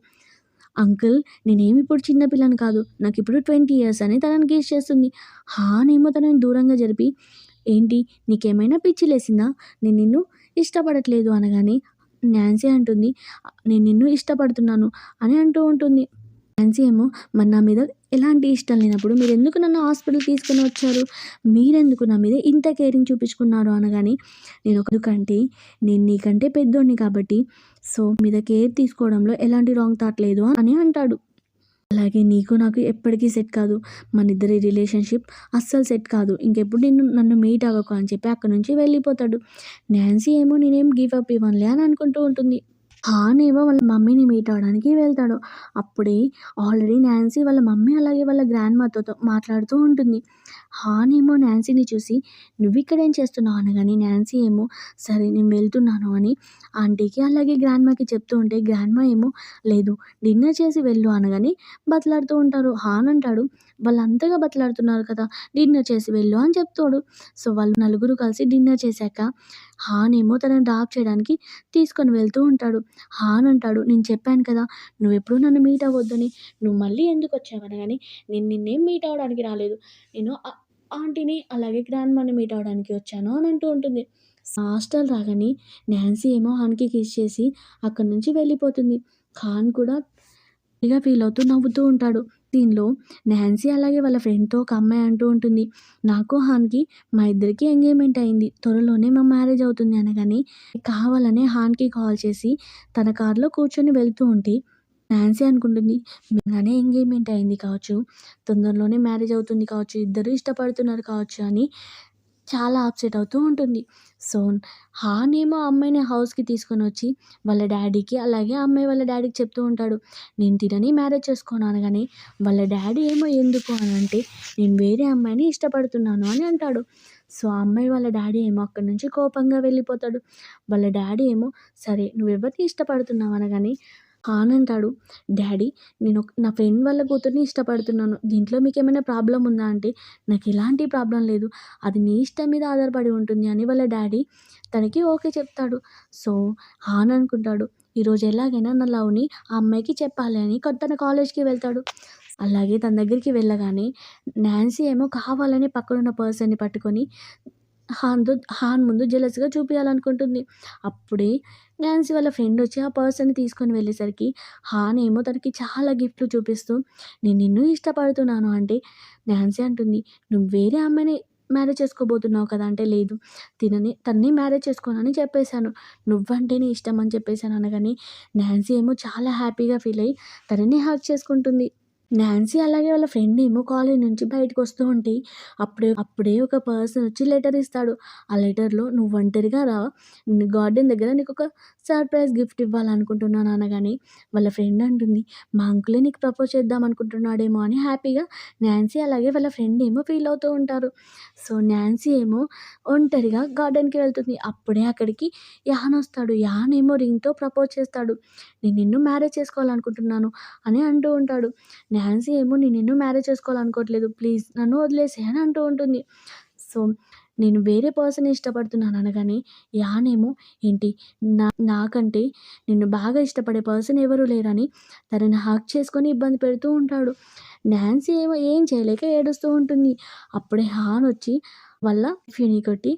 S1: "అంకుల్, నేనేమి ఇప్పుడు చిన్న పిల్లని కాదు. నాకిప్పుడు 20 ఇయర్స్" అని తనని కిస్ చేస్తుంది. హానేమో తనని దూరంగా జరిపి, "ఏంటి, నీకేమైనా పిచ్చి లేసిందా? నేను నిన్ను ఇష్టపడట్లేదు" అనగానే నాన్సీ అంటుంది, "నేను నిన్ను ఇష్టపడుతున్నాను" అని అంటూ ఉంటుంది. నాన్సీ ఏమో, "మరి నా మీద ఎలాంటి ఇష్టం లేనప్పుడు మీరెందుకు నన్ను హాస్పిటల్‌కి తీసుకొని వచ్చారు? మీరెందుకు నా మీద ఇంత కేరింగ్ చూపించుకున్నారు?" అనగానే, ఎందుకంటే నేను నీకంటే పెద్దోడిని కాబట్టి, సో, మీద కేర్ తీసుకోవడంలో ఎలాంటి రాంగ్ థాట్ లేదు" అని అంటాడు. "అలాగే నీకు నాకు ఎప్పటికీ సెట్ కాదు. మనిద్దరి రిలేషన్‌షిప్ అస్సలు సెట్ కాదు. ఇంకెప్పుడు నన్ను మీట్ అవ్వకు" అని చెప్పి అక్కడి నుంచి వెళ్ళిపోతాడు. నాన్సీ ఏమో, "నేనేం గివ్ అప్ ఇవ్వనులే" అని అనుకుంటూ ఉంటుంది. హాన్ ఏమో వాళ్ళ మమ్మీని మీట్ అవ్వడానికి వెళ్తాడు. అప్పుడే ఆల్రెడీ నాన్సీ వాళ్ళ మమ్మీ అలాగే వాళ్ళ గ్రాండ్ మదర్‌తో మాట్లాడుతూ ఉంటుంది. హాన్ ఏమో నాన్సీని చూసి, "నువ్విక్కడేం చేస్తున్నావు?" అనగానే నాన్సీ ఏమో, "సరే, నేను వెళ్తున్నాను" అని ఆంటీకి అలాగే గ్రాండ్‌మాకి చెప్తూ ఉంటే, గ్రాండ్‌మా ఏమో, "లేదు, డిన్నర్ చేసి వెళ్ళు" అనగానే బతిలాడుతూ ఉంటారు. హాన్ అంటాడు, "వాళ్ళంతగా బతిలాడుతున్నారు కదా! డిన్నర్ చేసి వెళ్ళు" అని చెప్తాడు. సో, వాళ్ళు నలుగురు కలిసి డిన్నర్ చేశాక హాన్ ఏమో తనని డ్రాప్ చేయడానికి తీసుకొని వెళ్తూ ఉంటాడు. హాన్ అంటాడు, "నేను చెప్పాను కదా! నువ్వెప్పుడు నన్ను మీట్ అవ్వొద్దని. నువ్వు మళ్ళీ ఎందుకొచ్చావు?" అనగానే, "నేను నిన్నేం మీట్ అవ్వడానికి రాలేదు. నేను ఆంటీని అలాగే గ్రాండ్‌మాని మీట్ అవ్వడానికి వచ్చాను" అని అంటూ ఉంటుంది. హాస్టల్ రాగానే నాన్సీ ఏమో హాన్‌కి కిస్ చేసి అక్కడి నుంచి వెళ్ళిపోతుంది. హాన్ కూడా హ్యాపీగా ఫీల్ అవుతూ నవ్వుతూ ఉంటాడు. దీనిలో నాన్సీ అలాగే వాళ్ళ ఫ్రెండ్‌తో ఒక అమ్మాయి అంటూ ఉంటుంది, "నాకు హాన్‌కి మా ఇద్దరికీ ఎంగేజ్‌మెంట్ అయింది. త్వరలోనే మా మ్యారేజ్ అవుతుంది" అనగానే కావాలనే హాన్‌కి కాల్ చేసి తన కార్‌లో కూర్చొని వెళ్తూ ఉంటే నాన్సీ అనుకుంటుంది, నిజంగానే ఎంగేజ్‌మెంట్ అయింది కావచ్చు, తొందరలోనే మ్యారేజ్ అవుతుంది కావచ్చు, ఇద్దరు ఇష్టపడుతున్నారు కావచ్చు అని చాలా అప్సెట్ అవుతూ ఉంటుంది. సో, హాన్ ఏమో ఆ అమ్మాయిని హౌస్‌కి తీసుకొనొచ్చి వాళ్ళ డ్యాడీకి, అలాగే ఆ అమ్మాయి వాళ్ళ డ్యాడీకి చెప్తూ ఉంటాడు, "నేను తినని మ్యారేజ్ చేసుకోను" అనగానే వాళ్ళ డ్యాడీ ఏమో, "ఎందుకు?" అని అంటే, "నేను వేరే అమ్మాయిని ఇష్టపడుతున్నాను" అని అంటాడు. సో, ఆ అమ్మాయి వాళ్ళ డ్యాడీ ఏమో అక్కడి నుంచి కోపంగా వెళ్ళిపోతాడు. వాళ్ళ డ్యాడీ ఏమో, "సరే, నువ్వెవరిని ఇష్టపడుతున్నావు?" అనగానే హాన్ అంటాడు, "డ్యాడీ, నా ఫ్రెండ్ వాళ్ళ కూతురిని ఇష్టపడుతున్నాను. దీంట్లో మీకేమైనా ప్రాబ్లమ్ ఉందా?" అంటే, "నాకెలాంటి ప్రాబ్లమ్ లేదు. అది నీ ఇష్టం మీద ఆధారపడి ఉంటుంది" అని వాళ్ళ డ్యాడీ తనకి ఓకే చెప్తాడు. సో, హాన్ అనుకుంటాడు, ఈరోజు ఎలాగైనా నా లవ్‌ని ఆ అమ్మాయికి చెప్పాలి అని తన కాలేజ్‌కి వెళ్తాడు. అలాగే తన దగ్గరికి వెళ్ళగానే నాన్సీ ఏమో కావాలని పక్కనున్న పర్సన్‌ని పట్టుకొని హాన్ ముందు జెలస్‌గా చూపియాలనుకుంటుంది. అప్పుడే నాన్సీ వాళ్ళ ఫ్రెండ్ వచ్చి ఆ పర్సన్‌ని తీసుకొని వెళ్ళేసరికి హాన్ ఏమో తనకి చాలా గిఫ్ట్‌లు చూపిస్తూ నేను నిన్ను ఇష్టపడుతున్నాను అంటే నాన్సీ అంటుంది, "నువ్వు వేరే అమ్మాయిని మ్యారేజ్ చేసుకోబోతున్నావు కదా!" అంటే, "లేదు తనని మ్యారేజ్ చేసుకోనని చెప్పేసాను. నువ్వంటేనే ఇష్టం" అని చెప్పేసాను అనగానే నాన్సీ ఏమో చాలా హ్యాపీగా ఫీల్ అయ్యి తనని హగ్ చేసుకుంటుంది. నాన్సీ అలాగే వాళ్ళ ఫ్రెండ్ ఏమో కాలేజ్ నుంచి బయటకొస్తూ ఉంటే, అప్పుడే ఒక పర్సన్ వచ్చి లెటర్ ఇస్తాడు. ఆ లెటర్‌లో "నువ్వు ఒంటరిగా రా, గార్డెన్ దగ్గర నీకొక సర్ప్రైజ్ గిఫ్ట్ ఇవ్వాలనుకుంటున్నాను" అనగానే, వాళ్ళ ఫ్రెండ్ అంటుంది, "మా అంకులే నీకు ప్రపోజ్ చేద్దాం అనుకుంటున్నాడేమో" అని హ్యాపీగా నాన్సీ అలాగే వాళ్ళ ఫ్రెండ్ ఏమో ఫీల్ అవుతూ ఉంటారు. సో, నాన్సీ ఏమో ఒంటరిగా గార్డెన్‌కి వెళ్తుంది. అప్పుడే అక్కడికి యాన్ వస్తాడు. యాన్ ఏమో రింగ్‌తో ప్రపోజ్ చేస్తాడు. "నేను నిన్ను మ్యారేజ్ చేసుకోవాలనుకుంటున్నాను" అని అంటూ ఉంటాడు. నాన్సీ ఏమో "నేను నిన్ను మ్యారేజ్ చేసుకోవాలనుకోవట్లేదు. ప్లీజ్ నన్ను వదిలేసేయి" అని అంటూ ఉంటుంది. సో, నేను వేరే పర్సన్‌ని ఇష్టపడుతున్నాను అనగానే యాన్ ఏమో ఏంటి నాకంటే నిన్ను బాగా ఇష్టపడే పర్సన్ ఎవరు లేరని తనని హగ్ చేసుకొని ఇబ్బంది పెడుతూ ఉంటాడు. నాన్సీ ఏమో ఏం చేయలేక ఏడుస్తూ ఉంటుంది. అప్పుడే హాన్ వచ్చి వాళ్ళ ఫ్యూని కొట్టి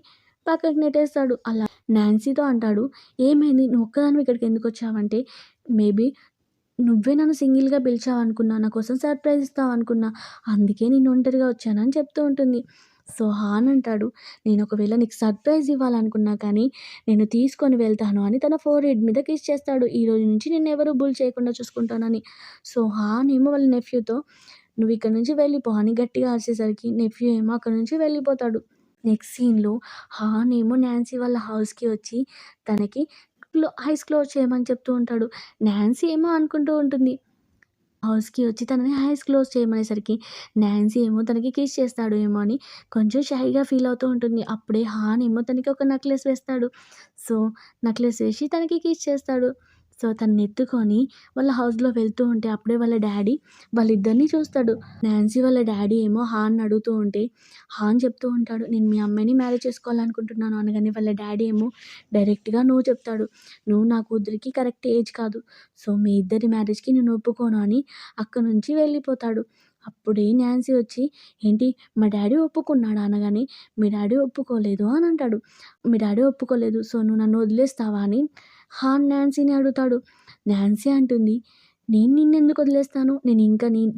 S1: పక్కకి నెట్టేస్తాడు. అలా నాన్సీతో అంటాడు, "ఏమైంది? నువ్వు ఒక్కదానివి ఇక్కడికి ఎందుకొచ్చావంటే, మేబీ నువ్వే నన్ను సింగిల్‌గా పిలిచావనుకున్నా. నా కోసం సర్ప్రైజ్ ఇస్తావనుకున్నా. అందుకే నేను ఒంటరిగా వచ్చానని చెప్తూ ఉంటుంది. సో, హాన్ అంటాడు, "నేను ఒకవేళ నీకు సర్ప్రైజ్ ఇవ్వాలనుకున్నా కానీ, నేను తీసుకొని వెళ్తాను" అని తన ఫోర్‌హెడ్ మీద కిస్ చేస్తాడు. "ఈరోజు నుంచి నిన్నెవరు బుల్ చేయకుండా చూసుకుంటానని." సో, హాన్ ఏమో వాళ్ళ నెఫ్యూతో, "నువ్వు ఇక్కడి నుంచి వెళ్ళిపో" అని గట్టిగా అరిచేసరికి నెఫ్యూ ఏమో అక్కడి నుంచి వెళ్ళిపోతాడు. నెక్స్ట్ సీన్‌లో హాన్ ఏమో నాన్సీ వాళ్ళ హౌస్‌కి వచ్చి తనకి ఐస్ క్లోజ్ చేయమని చెప్తూ ఉంటాడు. నాన్సీ ఏమో అనుకుంటూ ఉంటుంది. హౌస్‌కి వచ్చి తనని ఐస్ క్లోజ్ చేయమనేసరికి నాన్సీ ఏమో తనకి కిస్ చేస్తాడు ఏమో అని కొంచెం షైగా ఫీల్ అవుతూ ఉంటుంది. అప్పుడే హాన్ ఏమో తనకి ఒక నెక్లెస్ వేస్తాడు. సో, నెక్లెస్ వేసి తనకి కిస్ చేస్తాడు. సో, తననెత్తుకొని వాళ్ళ హౌస్‌లో వెళ్తూ ఉంటే అప్పుడే వాళ్ళ డ్యాడీ వాళ్ళిద్దరిని చూస్తాడు. నాన్సీ వాళ్ళ డ్యాడీ ఏమో హాన్‌ని అడుగుతూ ఉంటే హాన్ చెప్తూ ఉంటాడు, "నేను మీ అమ్మాయిని మ్యారేజ్ చేసుకోవాలనుకుంటున్నాను" అనగానే వాళ్ళ డ్యాడీ ఏమో డైరెక్ట్‌గా నో చెప్తాడు. "నువ్వు నా కూతురికి కరెక్ట్ ఏజ్ కాదు. సో, మీ ఇద్దరి మ్యారేజ్‌కి నేను ఒప్పుకోను" అని అక్కడి నుంచి వెళ్ళిపోతాడు. అప్పుడే నాన్సీ వచ్చి, "ఏంటి మా డ్యాడీ ఒప్పుకున్నాడా?" అనగానే, "మీ డ్యాడీ ఒప్పుకోలేదు" అని అంటాడు. "మీ డ్యాడీ ఒప్పుకోలేదు. సో, నువ్వు నన్ను వదిలేస్తావా?" అని హాన్ నాన్సీని అడుగుతాడు. నాన్సీ అంటుంది, "నేను నిన్నెందుకు వదిలేస్తాను?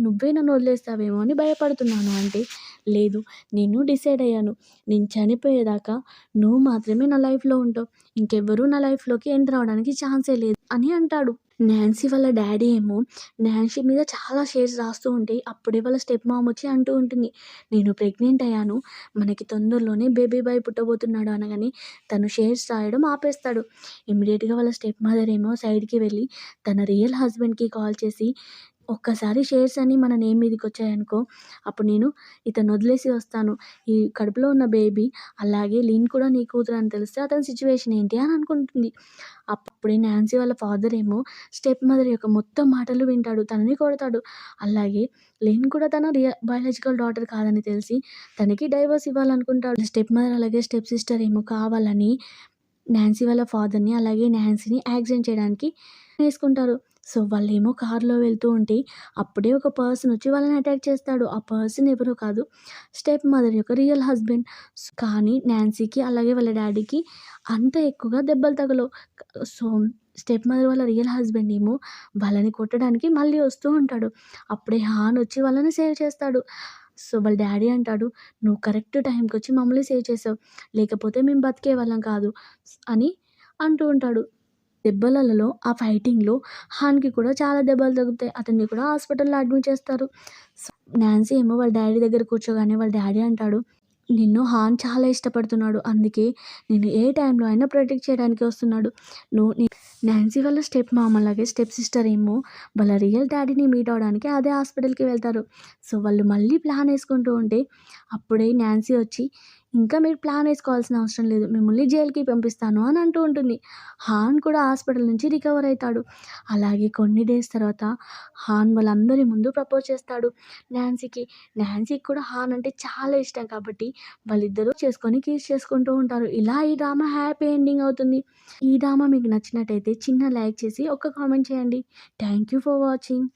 S1: నువ్వే నన్ను వదిలేస్తావేమో అని భయపడుతున్నాను" అంటే, "లేదు, నేను డిసైడ్ అయ్యాను. నేను చనిపోయేదాకా నువ్వు మాత్రమే నా లైఫ్‌లో ఉంటావు. ఇంకెవ్వరూ నా లైఫ్‌లోకి ఎంటర్ అవ్వడానికి ఛాన్సే లేదు" అని అంటాడు. నాన్సీ వాళ్ళ డ్యాడీ ఏమో నాన్సీ మీద చాలా షేడ్స్ రాస్తూ ఉంటే, అప్పుడే వాళ్ళ స్టెప్ మామ్ వచ్చి అంటూ ఉంటుంది, "నేను ప్రెగ్నెంట్ అయ్యాను. మనకి తొందరలోనే బేబీ బాయ్ పుట్టబోతున్నాడు" అనగానే తను షేడ్స్ రాయడం ఆపేస్తాడు. ఇమ్మీడియేట్‌గా వాళ్ళ స్టెప్ మదర్ ఏమో సైడ్‌కి వెళ్ళి తన రియల్ హస్బెండ్‌కి కాల్ చేసి, "ఒక్కసారి షేడ్స్ అన్నీ మన నేమ్ మీదకొచ్చాయనుకో, అప్పుడు నేను ఇతన్ని వదిలేసి వస్తాను. ఈ కడుపులో ఉన్న బేబీ అలాగే లిన్ కూడా నీ కూతురు అని తెలిస్తే అతని సిట్యుయేషన్ ఏంటి" అని అనుకుంటుంది. అప్పుడే నాన్సీ వాళ్ళ ఫాదర్ ఏమో స్టెప్ మదర్ యొక్క మొత్తం మాటలు వింటాడు. తనని కొడతాడు. అలాగే లిన్ కూడా తన బయాలజికల్ డాటర్ కాదని తెలిసి తనకి డైవోర్స్ ఇవ్వాలనుకుంటాడు. స్టెప్ మదర్ అలాగే స్టెప్ సిస్టర్ ఏమో కావాలని నాన్సీ వాళ్ళ ఫాదర్‌ని అలాగే నాన్సీని యాక్సిడెంట్ చేయడానికి వేసుకుంటారు. సో, వాళ్ళేమో కార్‌లో వెళ్తూ ఉంటే అప్పుడే ఒక పర్సన్ వచ్చి వాళ్ళని అటాక్ చేస్తాడు. ఆ పర్సన్ ఎవరో కాదు, స్టెప్ మదర్ యొక్క రియల్ హస్బెండ్. కానీ నాన్సీకి అలాగే వాళ్ళ డ్యాడీకి అంత ఎక్కువగా దెబ్బలు తగలవు. సో, స్టెప్ మదర్ వాళ్ళ రియల్ హస్బెండ్ ఏమో వాళ్ళని కొట్టడానికి మళ్ళీ వస్తూ ఉంటాడు. అప్పుడే హాన్ వచ్చి వాళ్ళని సేవ్ చేస్తాడు. సో, వాళ్ళ డ్యాడీ అంటాడు, "నువ్వు కరెక్ట్ టైంకొచ్చి మమ్మల్ని సేవ్ చేసావు. లేకపోతే మేము బతికేవాళ్ళం కాదు" అని అంటూ ఉంటాడు. దెబ్బలలో ఆ ఫైటింగ్‌లో హాన్‌కి కూడా చాలా దెబ్బలు తగులుతాయి. అతన్ని కూడా హాస్పిటల్‌లో అడ్మిట్ చేస్తారు. సో, నాన్సీ ఏమో వాళ్ళ డ్యాడీ దగ్గర కూర్చోగానే వాళ్ళ డ్యాడీ అంటాడు, "నిన్ను హాన్ చాలా ఇష్టపడుతున్నాడు. అందుకే నిన్ను ఏ టైంలో అయినా ప్రొటెక్ట్ చేయడానికి వస్తున్నాడు. నువ్వు నీ" నాన్సీ వాళ్ళ స్టెప్ మామ్ అలాగే స్టెప్ సిస్టర్ ఏమో వాళ్ళ రియల్ డ్యాడీని మీట్ అవ్వడానికి అదే హాస్పిటల్‌కి వెళ్తారు. సో, వాళ్ళు మళ్ళీ ప్లాన్ యేసుకుంటూ ఉంటే అప్పుడే నాన్సీ వచ్చి, "ఇంకా మీరు ప్లాన్ యేసుకోవాల్సిన అవసరం లేదు. మిమ్మల్ని జైలుకి పంపిస్తాను" అని అంటూ ఉంటుంది. హాన్ కూడా హాస్పిటల్ నుంచి రికవర్ అయితాడు. అలాగే కొన్ని డేస్ తర్వాత హాన్ వాళ్ళందరి ముందు ప్రపోజ్ చేస్తాడు నాన్సీకి. నాన్సీకి కూడా హాన్ అంటే చాలా ఇష్టం కాబట్టి వాళ్ళిద్దరూ చేసుకొని కిస్ చేసుకుంటూ ఉంటారు. ఇలా ఈ డ్రామా హ్యాపీ ఎండింగ్ అవుతుంది. ఈ డ్రామా మీకు నచ్చినట్టయితే చిన్న లైక్ చేసి ఒక కామెంట్ చేయండి. Thank you for watching.